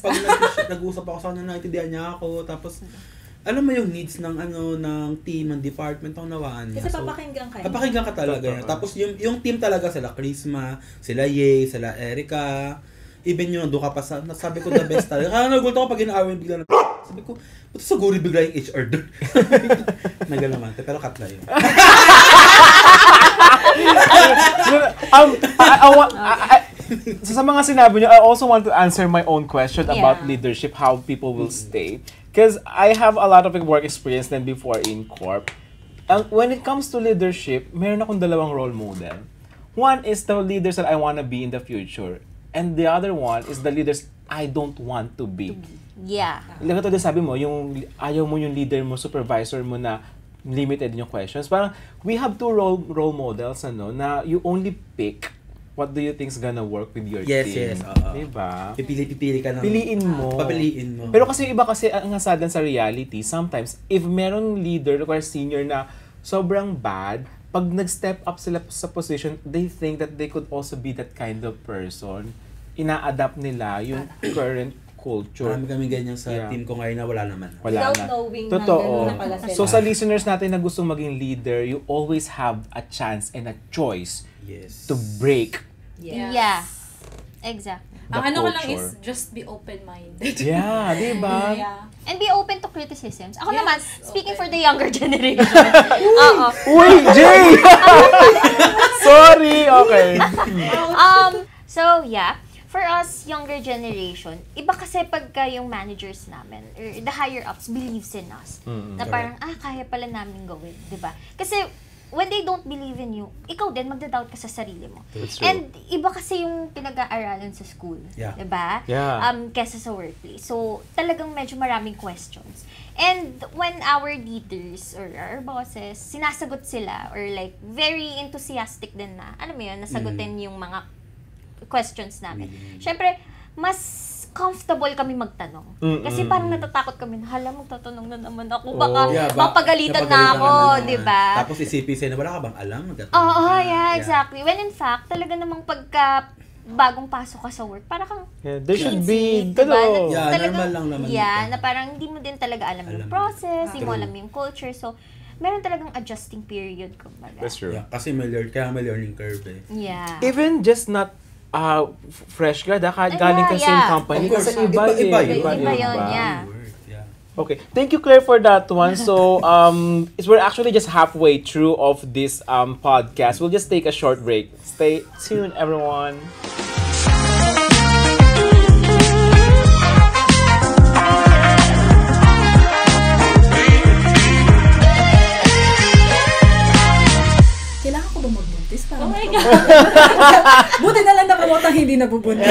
nag-usap ako sa kanya, naintindihan niya ako. Tapos, alam mo yung needs ng ng team, ng department, ang nawaan niya. Kasi So, papakinggan ka. papakinggan ka talaga niya. Tapos yung team talaga sila Chrisma, sila Ye, sila Erica. Even yung doon ka pa sa, sabi ko the best talaga. Kaya nagulto ako pag inaawin bigla na, sabi ko, ba't siguro bigla yung HR doon? Nagalamante, pero cut na yun. So sa mga sinabi niyo, I also want to answer my own question about Yeah. leadership, how people will stay. Because I have a lot of work experience than before in Corp. When it comes to leadership, meron akong dalawang role model. One is the leaders that I want to be in the future. And the other one is the leaders I don't want to be. Yeah. Like ito din sabi mo, yung ayaw mo yung leader mo, supervisor mo na limited yung questions. Parang we have two role models na you only pick what do you think's gonna work with your Yes, team. yes, oo. Diba? Pipili ka ng... Piliin mo. Papiliin mo. Pero kasi yung iba kasi ang hasadan sa reality, sometimes if meron leader or senior na sobrang bad, pag nag-step up sila sa position, they think that they could also be that kind of person. Ina-adapt nila yung current culture. Marami kami ganyan sa Yeah. team ko ngayon na wala naman. Wala Without na. knowing na Totoo. ganun na pala sila. So sa listeners natin na gustong maging leader, you always have a chance and a choice Yes. to break. Yes. Yeah. Exactly. the Ang ano ko lang culture. is just be open-minded. Yeah, di ba? Yeah. And be open to criticisms. Ako Yes, naman, speaking open. for the younger generation. Oo. Uy, Jay! Sorry! Okay. So yeah, for us younger generation, iba kasi pagka yung managers namin or the higher ups believes in us. Mm, Na parang kaya pala namin gawin, 'di ba? Kasi when they don't believe in you, ikaw din magda-doubt ka sa sarili mo. That's true. And iba kasi yung pinag-aaralan sa school, Yeah. 'di ba? Yeah. Kesa sa workplace. So, talagang medyo maraming questions. And when our leaders or our bosses, sinasagot sila or like very enthusiastic din na, alam mo yun, nasagutin yung mga questions namin. Syempre, mas comfortable kami magtanong. Kasi parang natatakot kami na, hala, magtatanong na naman ako. Baka mapagalitan na ako, di ba? Tapos isipin sa'yo na wala ka bang alam? Oo, yeah, exactly. When in fact, talaga namang pagka bagong pasok ka sa work, parang kang There should be, diba? Yeah, normal lang naman Yeah, ito. na parang hindi mo din talaga alam yung process, hindi mo alam yung culture. So, meron talagang adjusting period, kumbaga. That's true. Yeah, kasi kaya may learning curve eh. Yeah. Even just not fresh grad, kahit galing ka same company. Of course, Kasi iba iba yun, yeah. Yeah. Okay, thank you, Claire, for that one. So, we're actually just halfway through of this podcast. We'll just take a short break. Stay tuned, everyone. Kailangan ko ba magbuntis? Oh my God! Buti na lang nakamotang hindi nabubuntis.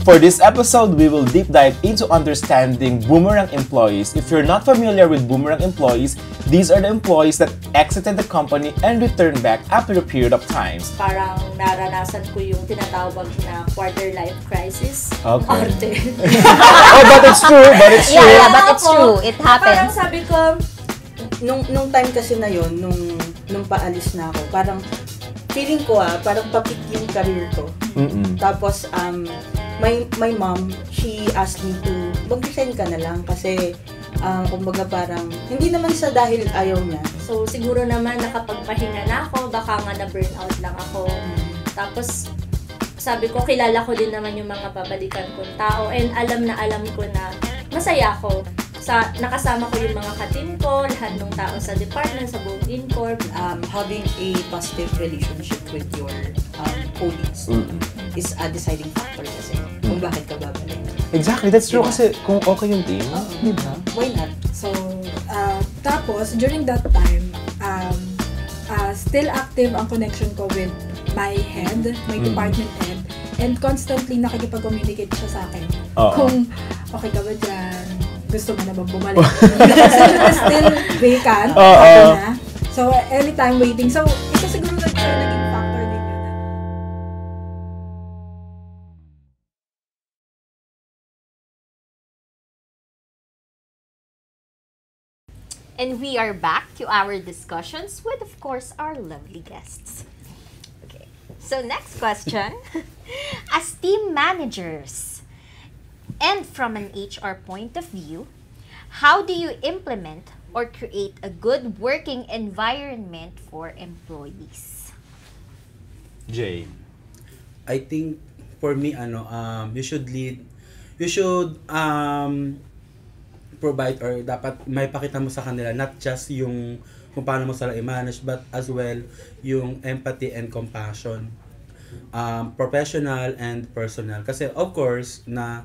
For this episode, we will deep dive into understanding boomerang employees. If you're not familiar with boomerang employees, these are the employees that exited the company and returned back after a period of time. Parang naranasan ko yung tinatawag na quarter life crisis. Okay. Arte. Oh, but it's true, Yeah, but it's true. It Parang happens. sabi ko, nung time kasi na yon, nung paalis na ako, parang feeling ko parang papik yung career ko. Tapos, my mom, she asked me to mag-resign ka na lang kasi kumbaga parang hindi naman sa dahil ayaw niya. So siguro naman nakapagpahinga na ako, baka nga na-burnout lang ako. Tapos sabi ko, kilala ko din naman yung mga babalikan kong tao and alam ko na masaya ako. Nakasama ko yung mga ka-team ko, lahat ng tao sa department, sa buong Incorp. Having a positive relationship with your colleagues is a deciding factor kasi kung bakit ka babalik. Exactly, that's true. Kasi kung okay yung team, di ba? Why not? So, tapos, during that time, still active ang connection ko with my head, my department head, and constantly nakikipag-communicate siya sa akin. Kung okay ka ba dyan, gusto mo na bang bumalik? Kasi still vacant, na. So, anytime waiting. So, isa siguro naging factor din yun. And we are back to our discussions with, of course, our lovely guests. Okay. So, next question. As team managers, and from an HR point of view, how do you implement or create a good working environment for employees? Jay. I think for me you should provide or dapat may pakita mo sa kanila not just yung kung paano mo sila i-manage but as well yung empathy and compassion, professional and personal, kasi of course na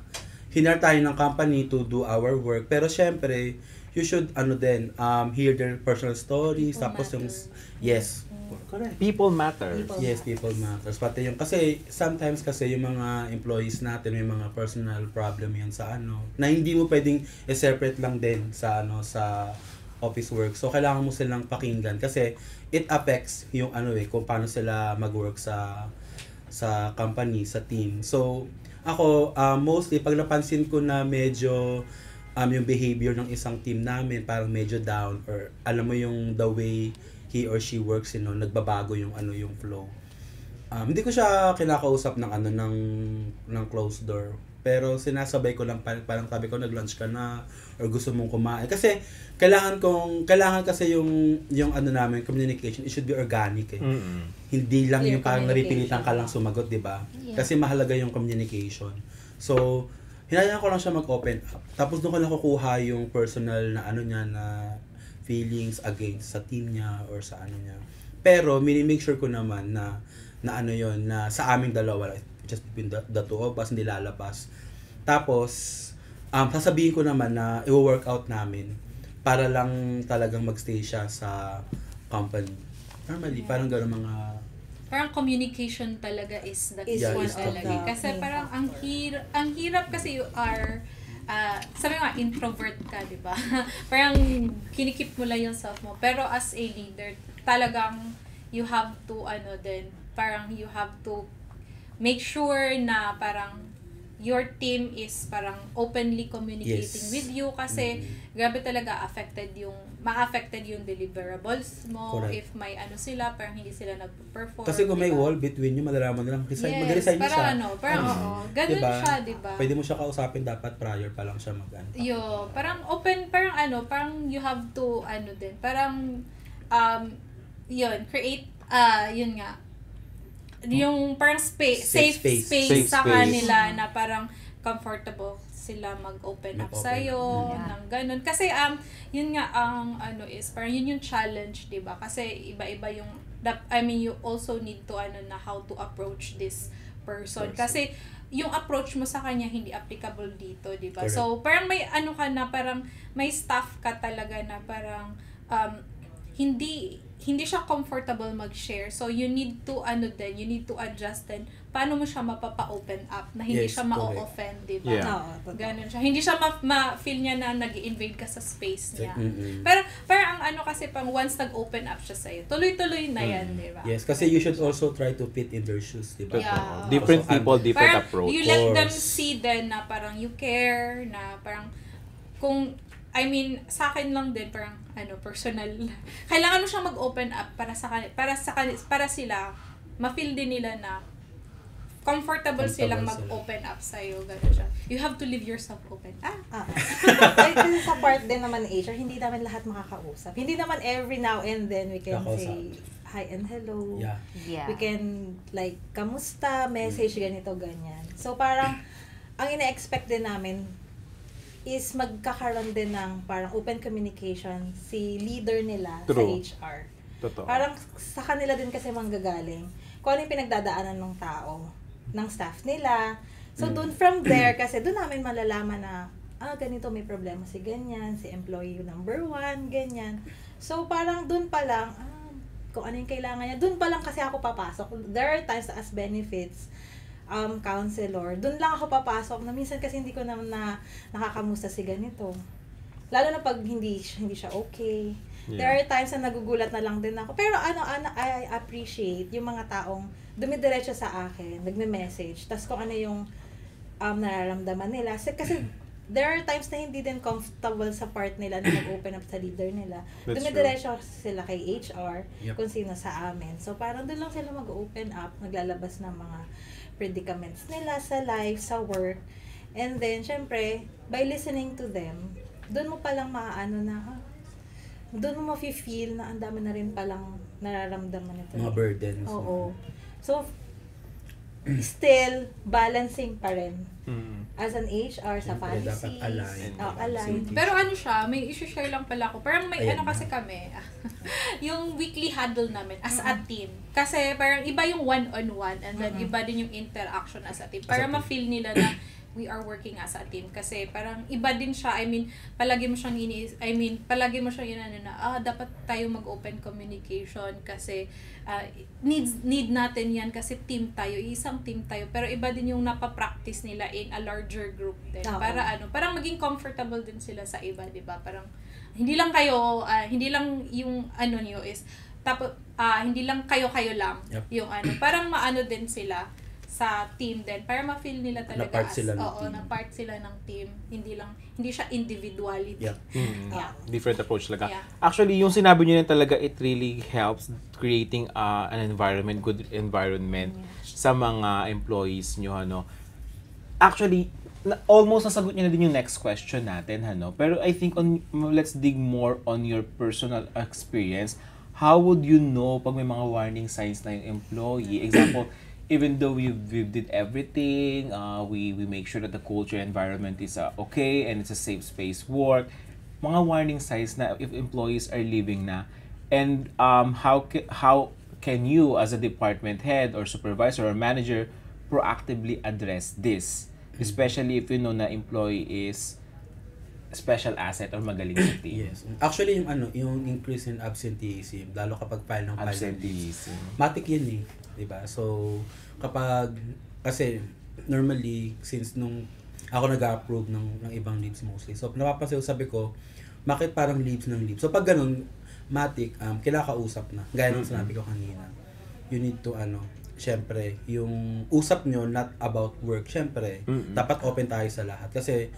hinar tayo ng company to do our work, pero syempre you should hear their personal stories, tapos yung yes. Correct. People matter. Yes, people matters. Pati yung, kasi sometimes kasi yung mga employees natin may mga personal problem yan sa na hindi mo pwedeng i-separate lang din sa sa office work. So kailangan mo silang pakinggan kasi it affects yung kung paano sila mag-work sa company, sa team. So ako mostly pag napansin ko na medyo yung behavior ng isang team namin parang medyo down or alam mo yung the way he or she works, nagbabago yung yung flow. Hindi ko siya kinakausap ng ng closed door. Pero sinasabay ko lang parang sabi ko nag-lunch ka na or gusto mong kumain. Kasi kailangan kasi yung namin communication, it should be organic eh. Hindi lang yung parang napipilitan ka lang sumagot, 'di ba? Yeah. Kasi mahalaga yung communication. So, hinayaan ko lang siya mag-open up. Tapos doon ko lang kukuha yung personal na niya na feelings against sa team niya or sa niya. Pero mini-make sure ko naman na yon na sa aming dalawa, just between the two of us, hindi lalabas. Tapos sasabihin ko naman na i-work out namin para lang talagang magstay siya sa company. Normally, parang gano'n mga... Parang communication talaga is the key Is one one of talaga. the Kasi main parang ang hirap kasi you are, sabi nga, introvert ka, di ba? Parang kinikip mo lang yung self mo. Pero as a leader, talagang you have to, parang you have to make sure na parang your team is parang openly communicating Yes. with you kasi grabe talaga ma-affected yung deliverables mo. Correct. If may sila, parang hindi sila nag-perform. Kasi kung may diba? wall between nyo, malalaman nila, mag-resign mo Yes, siya. parang ganun Diba? siya, diba? Pwede mo siya kausapin dapat prior pa lang siya Parang open, parang you have to, parang, create, yun nga, yung parang safe space Safe sa space. kanila na parang comfortable sila mag-open up Mag-open. sa'yo, Yeah. ng ganun. Kasi, yun nga, ang parang yun yung challenge, diba? Kasi iba-iba yung, you also need to, na how to approach this person. Kasi, yung approach mo sa kanya hindi applicable dito, diba? Correct. So, parang may ka na, parang may staff ka talaga na parang, hindi siya comfortable mag-share. So, you need to, you need to adjust din. Paano mo siya mapapa-open up na hindi Yes, siya ma-offend, diba? Yeah. Oo, totoo. Ganun siya. Hindi siya ma-feel niya na nag-invade ka sa space niya. Mm-mm. Pero ang kasi pang once nag-open up siya sa'yo, tuloy-tuloy na yan, diba? Yes, kasi you should also try to fit in their shoes, di ba? Yeah. Different Also, people, different Parang approach. you let them Course. see then na parang you care, na parang sa akin lang din parang personal. Kailangan mo siyang mag-open up para sila ma-feel din nila na comfortable silang Comfortable sila. mag-open up sa'yo. Ganun siya. You have to leave yourself open. Like, kasi sa part din naman HR, hindi naman lahat makakausap. Hindi naman every now and then we can Kakausap. say hi and hello. Yeah. Yeah. We can like, kamusta, message, ganito, ganyan. So parang, ang ina-expect din namin is magkakaroon din ng parang open communication si leader nila True. sa HR. Totoo. Parang sa kanila din kasi manggagaling kung ano yung pinagdadaanan ng tao, ng staff nila. So, doon from there, kasi doon namin malalaman na, ganito may problema si ganyan, si employee number 1, ganyan. So, parang doon pa lang, kung ano yung kailangan niya, doon pa lang kasi ako papasok. There are times as benefits, counselor, doon lang ako papasok na minsan kasi hindi ko naman nakakamusta si ganito. Lalo na pag hindi siya okay. Yeah. There are times na nagugulat na lang din ako. Pero I appreciate yung mga taong dumidiretso sa akin, nagme-message, tas kung ano yung nararamdaman nila. Kasi there are times na hindi din comfortable sa part nila na mag-open up sa leader nila. That's Dumidiretso sila kay HR, Yep. kung sino sa amin. So parang doon lang sila mag-open up, naglalabas ng mga predicaments nila sa life, sa work. And then, syempre, by listening to them, doon mo palang maaano na, doon mo mafe-feel na ang dami na rin palang nararamdaman nito. Mga burdens. Oo. So, still, balancing pa rin. As an HR, sa Siyempre, dapat policies. align. Align. Pero siya, may issue-share lang pala ako. Parang may Ayan. kasi kami, yung weekly huddle namin as a team. Kasi parang iba yung one-on-one and then iba din yung interaction as a team. Para As a team. ma-feel nila na we are working as a team. Kasi parang iba din siya. Palagi mo siyang dapat tayo mag-open communication kasi need natin yan kasi team tayo, isang team tayo. Pero iba din yung napapractice nila in a larger group din. Oo. Parang maging comfortable din sila sa iba, di ba? Parang hindi lang kayo, hindi lang yung niyo is tapos hindi lang kayo lang Yep. yung parang maano din sila sa team din para ma-feel nila talaga Na part sila ng team. na part sila ng team, hindi siya individuality. Yep. Yeah. Different approach talaga. Yeah. Actually, yung sinabi niyo yan talaga, it really helps creating an environment, good environment sa mga employees nyo, Actually, almost nasagot niyo na din yung next question natin, Pero I think let's dig more on your personal experience. How would you know pag may mga warning signs na yung employee? Example, even though we did everything, we make sure that the culture environment is okay and it's a safe space work. Mga warning signs na if employees are leaving na, and how can you as a department head or supervisor or manager proactively address this, especially if you know na employee is special asset or magaling sa team. Yes. Actually, yung increase in absenteeism, lalo kapag file ng Absenteeism. matik yun eh. Diba? So, kasi normally, since nung ako nag-approve ng ibang leaves mostly. So, napapansin ko, sabi ko, bakit parang leaves ng leaves? So, pag ganun, matik, kinakausap na. Gaya ng sinabi ko kanina. You need to, syempre, yung usap nyo, not about work, syempre, dapat open tayo sa lahat. Kasi,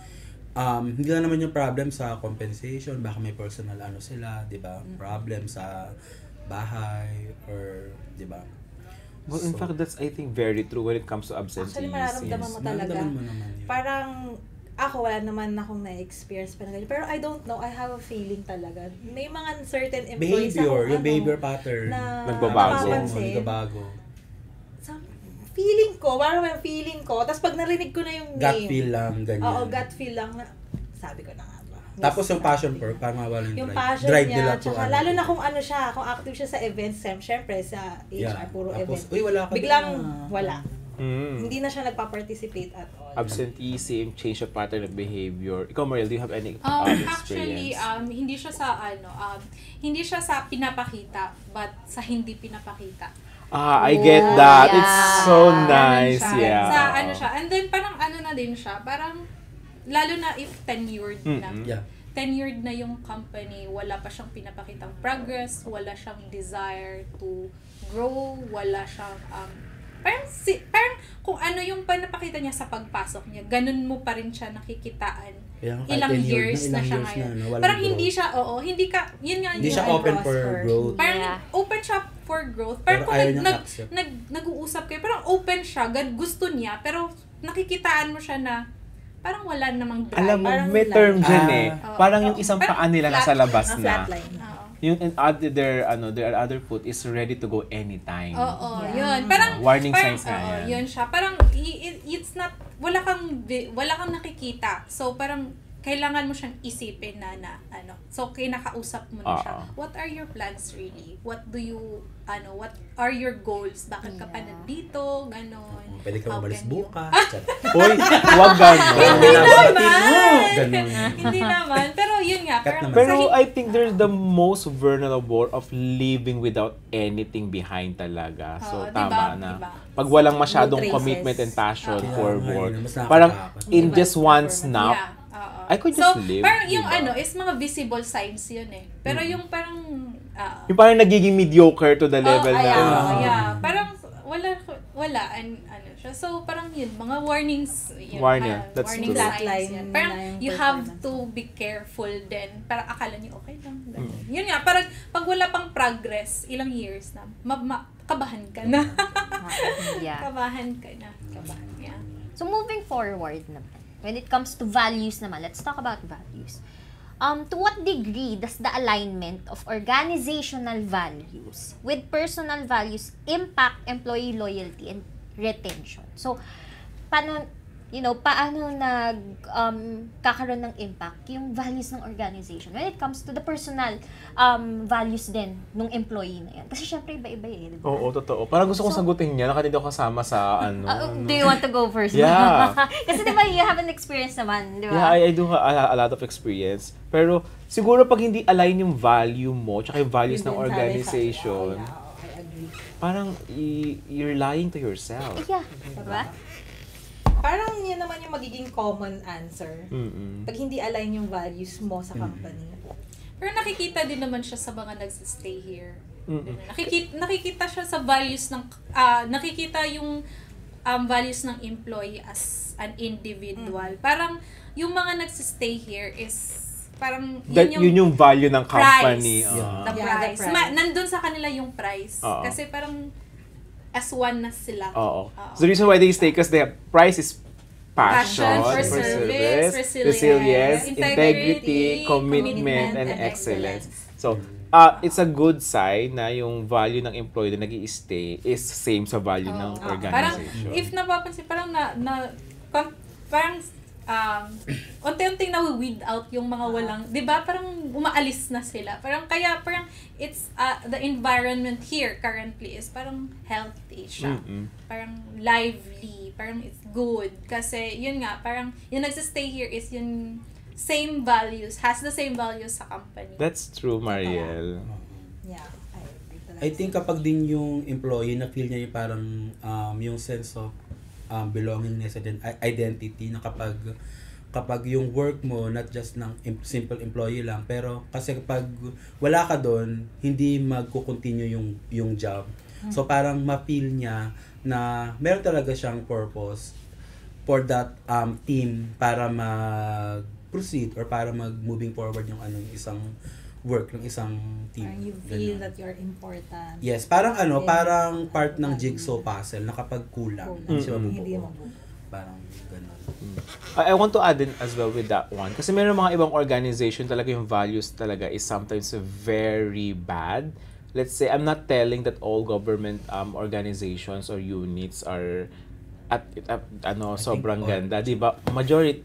hindi lang naman yung problem sa compensation, baka may personal sila, di ba? Problem sa bahay, or, di ba? Well, in fact, that's, I think, very true when it comes to absenteeism. Actually, mararamdaman mo talaga. Nararamdaman mo naman yun. Parang, ako, wala naman akong na-experience pa na ganyan. Pero I don't know, I have a feeling talaga. May mga certain employees Yung behavior pattern. na Nagbabago. napapansin. Nagbabago. Feeling ko, parang may feeling ko. Tapos pag narinig ko na yung Gut name. feel lang, ganyan. Oo, gut feel lang. Sabi ko na nga ba. Tapos yung passion for, parang mawala Yung drive. passion Drive niya, nila to, tsaka lalo na kung kung active siya sa events, syempre sa HR, puro Tapos, event. wala ka Biglang na. wala. Mm. Hindi na siya nagpa-participate at all. Absenteeism, change of pattern of behavior. Ikaw, Mariel, do you have any Actually, experience? hindi siya sa hindi siya sa pinapakita, but sa hindi pinapakita. I get that. yeah. It's so nice. Ganun siya. Yeah. Sa siya. And then parang na din siya, parang lalo na if tenured na. Mm-mm. Yeah. Tenured na yung company, wala pa siyang pinapakitang progress, wala siyang desire to grow, wala siyang parang kung ano yung panapakita niya sa pagpasok niya, ganun mo pa rin siya nakikitaan. Ilang years na siya ngayon. Parang hindi siya, yun nga Hindi yung siya open for growth. parang Yeah. open siya for growth. Parang Pero kung ayaw niyang accept. nag-uusap kayo, parang open siya, gusto niya, pero nakikitaan mo siya na parang wala namang drive. Alam mo, Parang may flat. term dyan eh. Oo. Parang yung isang Parang paa nila nasa flat. labas na. Flatline. Oo. Yung their other foot is ready to go anytime. Oo, Yeah. yun. Parang Warning parang, signs nga oo, yan. yun siya. Parang it's not wala kang nakikita. So parang kailangan mo siyang isipin na So kinakausap mo na siya. What are your plans really? What do you what are your goals? Bakit ka pa nandito? Ganon. Pwede ka How umalis can you- bukas. Hoy, wag gano'n. Hindi naman! Ganun. Hindi naman. Pero yun nga. Cut Parang naman. Pero I think there's the most vulnerable of leaving without anything behind talaga. So, Oo, tama diba? na. Diba? Pag walang masyadong No traces. commitment and passion Oo. for Kaya work, nga, mas parang nakakatakot. in Diba? just one snap, Yeah. Oo. I could just so, live, parang yung diba? is mga visible signs yun eh. Pero yung parang yung parang nagiging mediocre to the level na, yeah. Parang wala siya. So parang yun, mga warnings, yun, Warning, parang that's warning true. signs Flatline yun. na Parang yung you have performance. to be careful din. Parang akala niyo okay lang. Ganun. Yun nga, parang pag wala pang progress, ilang years na, kabahan ka na. Yeah. Kabahan ka na. Kabahan, yeah. So moving forward naman, when it comes to values naman, let's talk about values. To what degree does the alignment of organizational values with personal values impact employee loyalty and retention? So, paano kakaroon ng impact yung values ng organization when it comes to the personal values din ng employee na yan? Kasi syempre iba-iba eh, di ba? Oo, totoo. Parang gusto kong sagutin niya, nakatindi ako kasama sa Do you want to go first? Yeah. Kasi di ba you have an experience naman, di ba? Yeah, I do have a lot of experience. Pero siguro pag hindi align yung value mo, tsaka yung values ng organization, I agree. parang you're lying to yourself. Yeah, di ba? Parang yun naman yung magiging common answer. Mm-mm. Pag hindi align yung values mo sa company. Pero nakikita din naman siya sa mga nagsistay here. Mm-mm. Nakikita siya sa values ng nakikita yung values ng employee as an individual. Parang yung mga nagsistay here is parang Yun yung value ng company. price. Ah. The Yeah, the price. price. Nandun sa kanila yung price. Oo. Kasi parang as one na sila. Oo. So the reason why they stay because the price is passion, For service, resilience, integrity, integrity, commitment, and and excellence. So, it's a good sign na yung value ng employee na nag-i-stay is same sa value ng Parang, organization. if napapansin, parang parang unti-unting na-weed out yung mga walang, di ba, parang umaalis na sila. Parang it's, the environment here currently is parang healthy siya. Mm-mm. Parang lively, parang it's good. Kasi, yun nga, parang, yung nagsistay here is yung same values, has the same values sa company. That's true, Mariel. Yeah, I agree talaga. I think kapag din yung employee na feel niya yung parang yung sense of belongingness and identity na kapag yung work mo not just ng simple employee lang, pero kasi kapag wala ka doon, hindi magko-continue yung job. So parang ma-feel niya na meron talaga siyang purpose for that team para mag-proceed or para mag-moving forward yung isang work ng isang team. Parang you feel Ganun. that you're important. Yes, parang Yeah. parang part ng jigsaw puzzle na kapag kulang, hindi siya Hindi mabubuo. mo. Parang ganun. I want to add in as well with that one. Kasi meron mga ibang organization talaga yung values talaga is sometimes very bad. Let's say, I'm not telling that all government organizations or units are at sobrang all. ganda, di ba? Majority,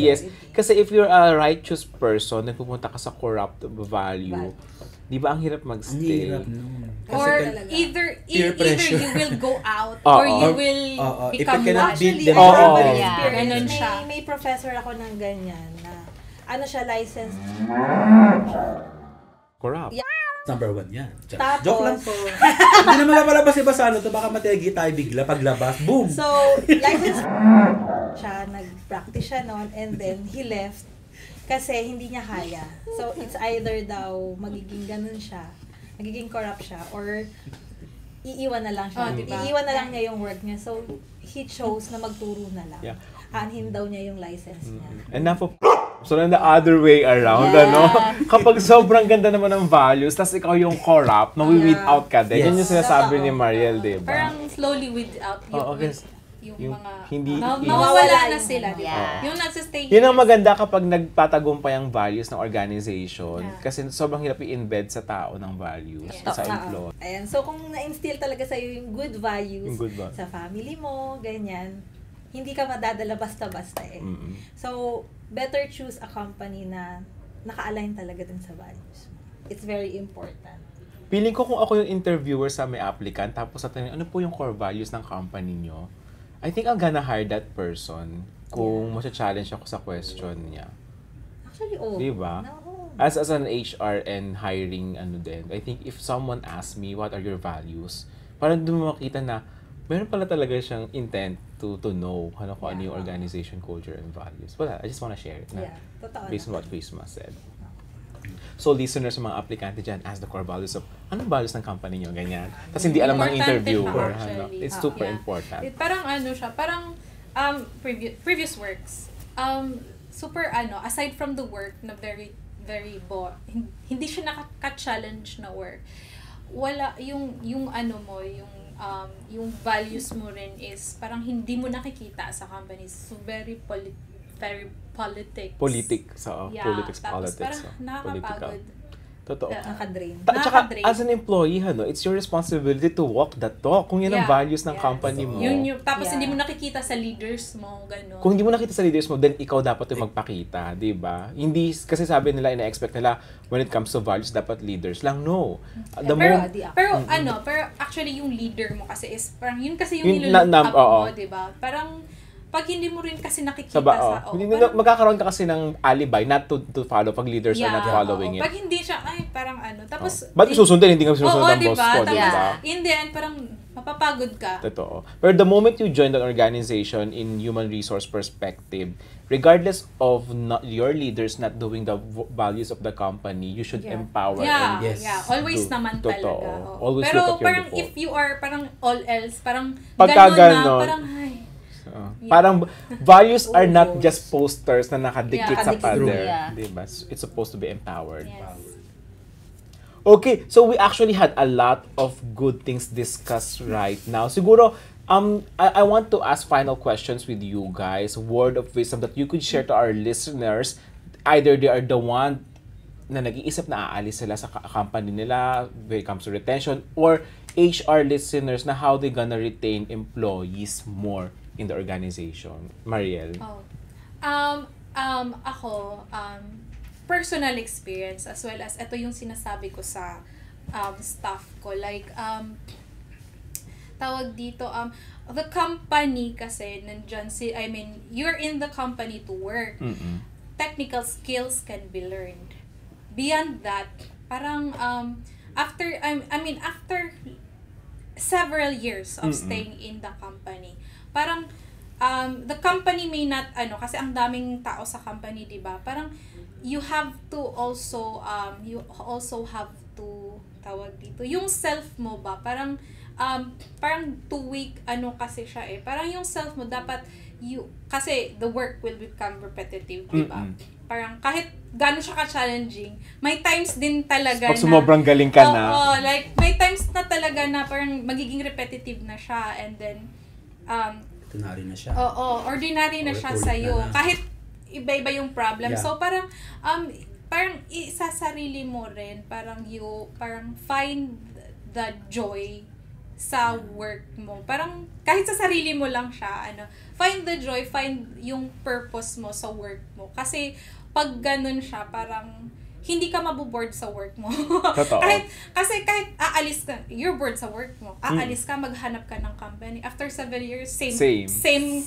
yes. Kasi if you're a righteous person, then pupunta ka sa corrupt value, di ba ang hirap Ang magstay? hirap nun. Or talaga. either Peer pressure. you will go out Oo. or you will If become you cannot one. beat Actually, them, I have Oo. an Yeah. experience. Ganun siya. May professor ako ng ganyan na ano siya, licensed. Corrupt. Yeah. number 1 yan. Tapos- Joke lang po. Hindi naman napalabas iba sa to, baka mategi tayo bigla paglabas. Boom! So, licensed siya, nag-practice siya noon, and then he left kasi hindi niya kaya. So, it's either daw magiging ganun siya, magiging corrupt siya, or iiwan na lang siya. Oh, diba? Iiwan na lang niya yung work niya. So, he chose na magturo na lang. Yeah. Aanhin daw niya yung license niya. Enough of so then the other way around, Yeah. ano? Kapag sobrang ganda naman ng values, tas ikaw yung corrupt, mawi-weed out ka din. Yun yung Yes. sinasabi ni Mariel, di ba? Parang slowly weed out yung, Oo, okay. yung mga hindi- nawawala na sila, di ba? Yeah. Yung nagsistay. Yun ang maganda kapag nagtatagumpay ang values ng organization. Yeah. Kasi sobrang hirap i-embed sa tao ng values, Yes. sa Oo. employee. Ayan. So, kung na-instill talaga sa'yo yung good values Yung good sa family mo, ganyan, hindi ka madadala basta-basta eh. Mm-mm. So, better choose a company na naka-align talaga din sa values mo. It's very important. Feeling ko kung ako yung interviewer sa may applicant, tapos sa tanong, ano po yung core values ng company nyo? I think I'm gonna hire that person kung masya-challenge ako sa question niya. Actually, oh. Di ba? No. As an HR and hiring din, I think if someone asks me what are your values, parang doon mo makita na meron pala talaga siyang intent to know kung ano yung organization culture and values. Wala, I just wanna share it na Yeah, totoo based on naman. what Christmas said. So listeners, mga aplikante dyan, ask the core values of anong values ng company nyo, ganyan. Tapos hindi alam ng Importante interviewer. siya, Ano, actually. it's super Yeah. important. Parang ano siya, parang previous works. Super aside from the work na very hindi siya nakaka-challenge na work. Wala yung ano mo, yung values mo rin is parang hindi mo nakikita sa companies. So very politics. Politics, tapos politics. parang Political. nakakapagod. Totoo. Nakadrain. Tsaka, Nakaka-drain. as an employee, it's your responsibility to walk the talk. Kung yan ang Yeah. values ng Yes. company mo. Tapos Yeah. hindi mo nakikita sa leaders mo, gano'n. Kung hindi mo nakita sa leaders mo, then ikaw dapat yung magpakita, di ba? Hindi, kasi sabi nila, ina-expect nila, when it comes to values, dapat leaders lang. No. Pero actually yung leader mo kasi is, parang yun kasi yung Yun, nilolook up oo. mo, di ba? Parang, pag hindi mo rin kasi Sa nakikita hindi parang- magkakaroon ka kasi ng alibi not to follow pag leaders are not following oo. it. Pag hindi siya, parang tapos... Ba't susundin? Hindi ka susunod ng diba? boss ko, di Tapos, ba? in the end, parang mapapagod ka. Totoo. Pero the moment you join an organization in human resource perspective, regardless of your leaders not doing the values of the company, you should empower Yeah, and Yes. always do. naman Totoo. talaga. oo. Always Pero look at your parang default. if you are parang all else, parang Pagka ganun na, ganon, parang Parang values are not just posters na nakadikit sa Nakadikit. pader. Yeah. Diba? It's supposed to be empowered. yes. Okay, so we actually had a lot of good things discussed right now. Siguro, I want to ask final questions with you guys. Word of wisdom that you could share to our listeners. Either they are the one na nag-iisip na aalis sila sa company nila when it comes to retention, or HR listeners na how they gonna retain employees more in the organization. Mariel. Ako, personal experience as well as ito yung sinasabi ko sa staff ko. Like, tawag dito, the company kasi nandyan you're in the company to work. Mm-mm. technical skills can be learned. Beyond that, parang after several years of staying in the company, parang the company may not kasi ang daming tao sa company, 'di ba? Parang you have to also have to tawag dito yung self mo ba, parang two-week kasi siya parang yung self mo dapat kasi the work will become repetitive, di ba? Parang kahit gaano siya ka-challenging, may times din talaga pag sumobrang galing ka na. Like may times na talaga na parang magiging repetitive na siya, and then ordinary na siya. Ordinary na siya sa iyo. Kahit iba-iba yung problem. Yeah. So parang sa sarili mo rin, parang find the joy sa work mo. Parang kahit sa sarili mo lang siya, find the joy, find yung purpose mo sa work mo. Kasi pag ganun siya, parang hindi ka maboboard sa work mo. Totoo. kahit aalis ka, you're bored sa work mo. Aalis ka, maghanap ka ng company. After 7 years, same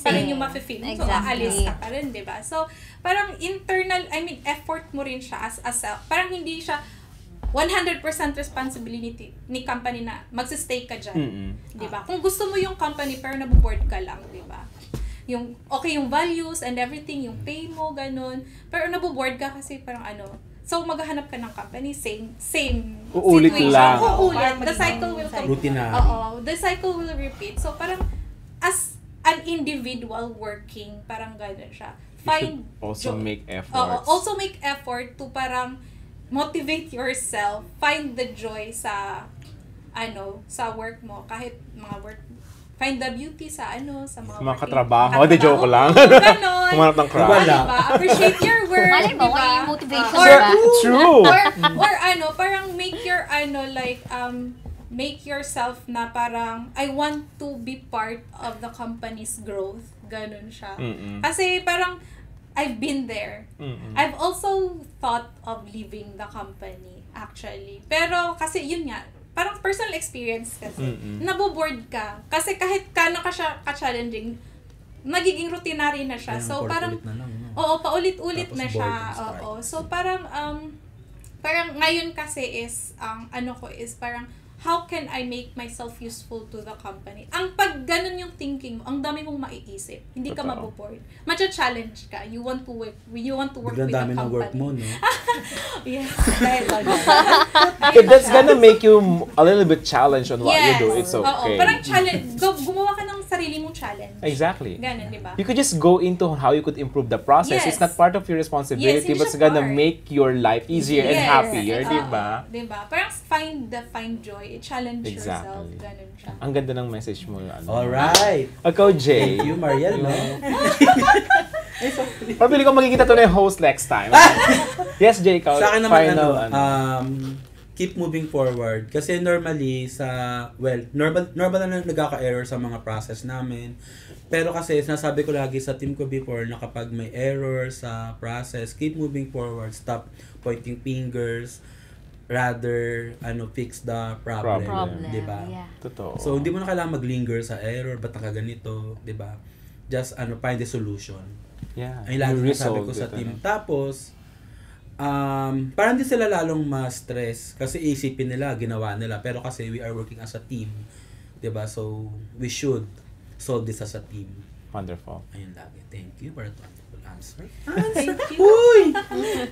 pa rin yung mafe-feel. So, aalis ka pa rin, diba? So, parang effort mo rin siya as parang hindi siya 100% responsibility ni company na magsistay ka dyan. Diba? Kung gusto mo yung company pero naboboard ka lang, diba? Yung okay yung values and everything, yung pay mo, ganun. Pero naboboard ka kasi parang so, maghahanap ka ng company, same Uulit situation. lang. Uulit. The cycle will come. Routinary. The cycle will repeat. So, parang, as an individual working, parang gano'n siya. You should also make efforts. Also make effort to parang motivate yourself. Find the joy sa work mo. Kahit mga work, find the beauty sa mga katrabaho. Di joke lang. Ganon. Kumanap ng crowd. Diba? Appreciate your work. Malay mo, diba? yung motivation, Or, diba? True. or parang make your make yourself na parang I want to be part of the company's growth. Ganon siya. Kasi parang I've been there. I've also thought of leaving the company actually. Pero kasi yun nga, parang personal experience kasi. Naboboard ka. Kasi kahit kano ka siya ka-challenging, nagiging routinary na siya. So parang paulit-ulit na siya. So parang ngayon kasi is parang how can I make myself useful to the company? Ang pag ganun yung thinking mo, ang dami mong maiisip. Hindi ka maboboard. Macha-challenge ka. You want to work with the company. Dami ng work mo, no? Yes. If that's gonna make you a little bit challenged on what you do, it's okay. Parang challenge. Gumawa ka ng sarili mong challenge. Exactly. Ganun, di ba? You could just go into how you could improve the process. Yes. It's not part of your responsibility, Yes, but it's hindi siya gonna part. make your life easier and happier, di ba? Diba? Parang find joy. Challenge yourself. Exactly. Ganun siya. Ang ganda ng message mo. Alright. Ikaw, Jay. Thank you, Mariel, no? Pabili ko makikita to na yung host next time. Yes, Jay, ikaw. Sa akin naman, final, keep moving forward. Kasi normally, normal na nagkaka-error sa mga process namin. Pero kasi, sinasabi ko lagi sa team ko before na kapag may error sa process, keep moving forward. Stop pointing fingers. Rather, fix the problem. Diba? Yeah. Totoo. So, hindi mo na kailangan mag-linger sa error, ba't nakaganito, diba? Just, find the solution. Yeah. Ay, lalo na sabi ko sa team. Tapos, parang di sila lalong ma-stress kasi isipin nila, ginawa nila. Pero kasi we are working as a team. Diba? So, we should solve this as a team. Wonderful. Ayun lagi. Thank you for that wonderful answer. Thank you. Uy!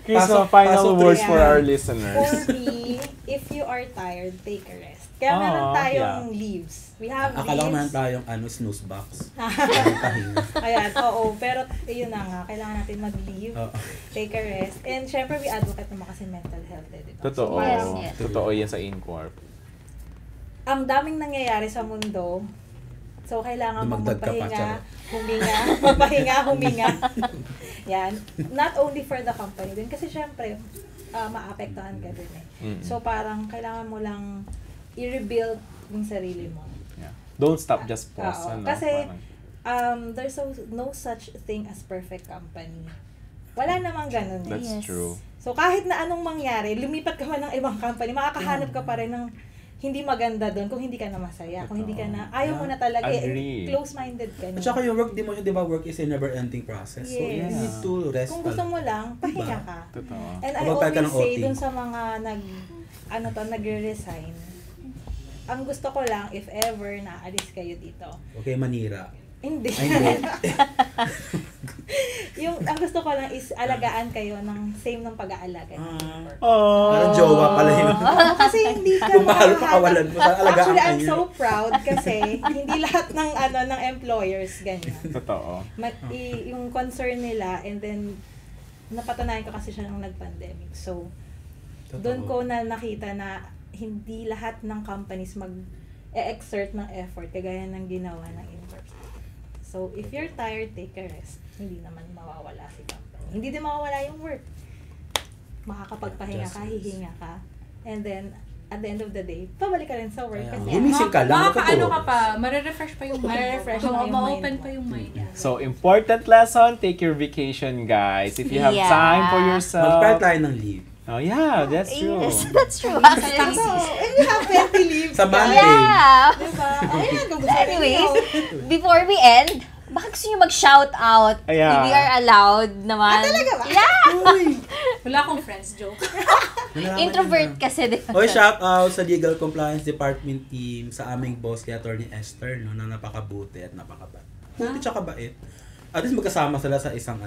Chris, Pasok final words yeah. for our listeners. For me, if you are tired, take a rest. Kaya meron tayong leaves. We have Akala ko meron leaves. tayong snooze box. Pahinga. Ayan, pero yun na nga, kailangan natin mag-leave, take a rest. And syempre, we advocate naman kasi mental health, diba? Totoo. So, parang, Yes. Totoo yan sa Incorp. ang daming nangyayari sa mundo, so kailangan mong Dumagdag ka pa, magpahinga, Charo. huminga. Yan. Not only for the company din, kasi syempre, maapektuhan ka din eh. So parang kailangan mo lang i-rebuild yung sarili mo. Yeah. Don't stop, just pause. Oo. Kasi, there's no such thing as perfect company. Wala namang ganun eh. That's Yes. true. So kahit na anong mangyari, lumipat ka man ng ibang company, makakahanap ka pa rin ng hindi maganda doon kung hindi ka na masaya, kung hindi ka na, ayaw mo Yeah. na talaga, Agree. close-minded ka na. At saka yung work, di mo siya, di ba, work is a never-ending process. So, you Yes. need to rest. Kung gusto mo lang, pahinga Diba? ka. Totoo. And I Kapag ka always ng say OT. dun sa mga nagre-resign, ang gusto ko lang, if ever naalis kayo dito, Okay, manira. hindi. Ay, hindi. Ang gusto ko lang is alagaan kayo ng same ng pag-aalaga. Oh. Parang jowa pala yun. Kasi hindi ka Kung mahal mo, makahanap- kawalan mo. Alagaan Actually, ka I'm niya. so proud kasi hindi lahat ng employers ganyan. Totoo. Yung concern nila, and then napatunayan ko kasi siya nung nag-pandemic. So, Totoo. doon ko na nakita na hindi lahat ng companies mag-exert ng effort kagaya ng ginawa ng Inverse. So, if you're tired, take a rest. Hindi naman mawawala si company. Hindi din mawawala yung work. Makakapagpahinga ka, Just rest. hihinga ka. And then, at the end of the day, pabalik ka rin sa work. Kaya Kasi, nga. Gumising ka lang, Makakaano matutulog. ka pa, marerefresh pa yung mind. Marerefresh mo. pa yung Ma-open mind mo. pa yung mind. So, important lesson, take your vacation, guys. If you have Yeah. time for yourself. Mag-start tayo ng leave. Oh, yeah, that's true. Yes, that's true. Actually, so, and you have plenty leaves. Sa guys. Monday. yeah. Diba? Ayan, kung gusto Anyways, ninyo. before we end, baka gusto nyo mag-shout out? Yeah. We are allowed naman. talaga ba? Yeah! Uy! Wala akong friends, joke. Nalaman Introvert niyo na. kasi, di ba? Oy, shout out sa Legal Compliance Department team, sa aming boss kay Attorney Esther, no, na napakabuti at napakabait. Buti tsaka bait. At least magkasama sila sa isang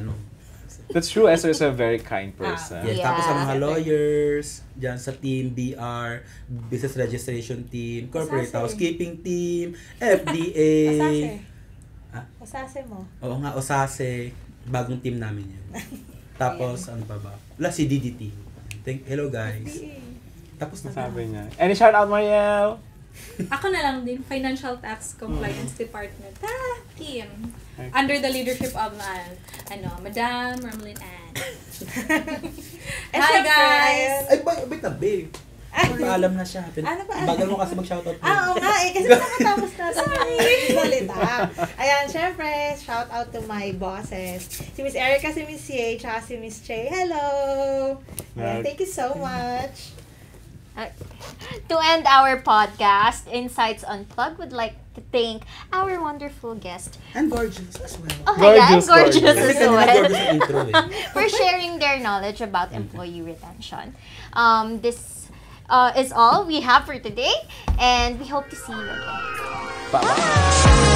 That's true. Esther is a very kind person. Yes, Yeah. tapos sa mga lawyers, dyan sa team BR, Business Registration Team, Corporate Asase. Housekeeping Team, FDA. Osase. Ah? Osase mo. Oo nga, Osase. Bagong team namin yun. Tapos, ano pa ba? Wala, si DDT. Hello guys. Tapos na. Sabi niya. Any shout out, Mariel? Ako na lang din, Financial Tax Compliance Department. Team. Under the leadership of, Madam Mermelin Ann. And Hi, syempre, guys! Ay, wait na, babe. Paalam na siya. Ano ba? Bagal mo kasi mag-shoutout. Oo nga kasi nakatapos na sa salita. Ayan, syempre, shout out to my bosses. Si Miss Erica, si Miss Ye, tsaka si Miss Che. Hello! Ayan, thank you so much. To end our podcast, Insights Unplugged would like to thank our wonderful guest. And gorgeous as well. Oh, ayan, Gorgeous, gorgeous gorgeous. Kasi as kanina well. gorgeous ang intro eh. For sharing their knowledge about employee retention. This is all we have for today, and we hope to see you again. Bye-bye.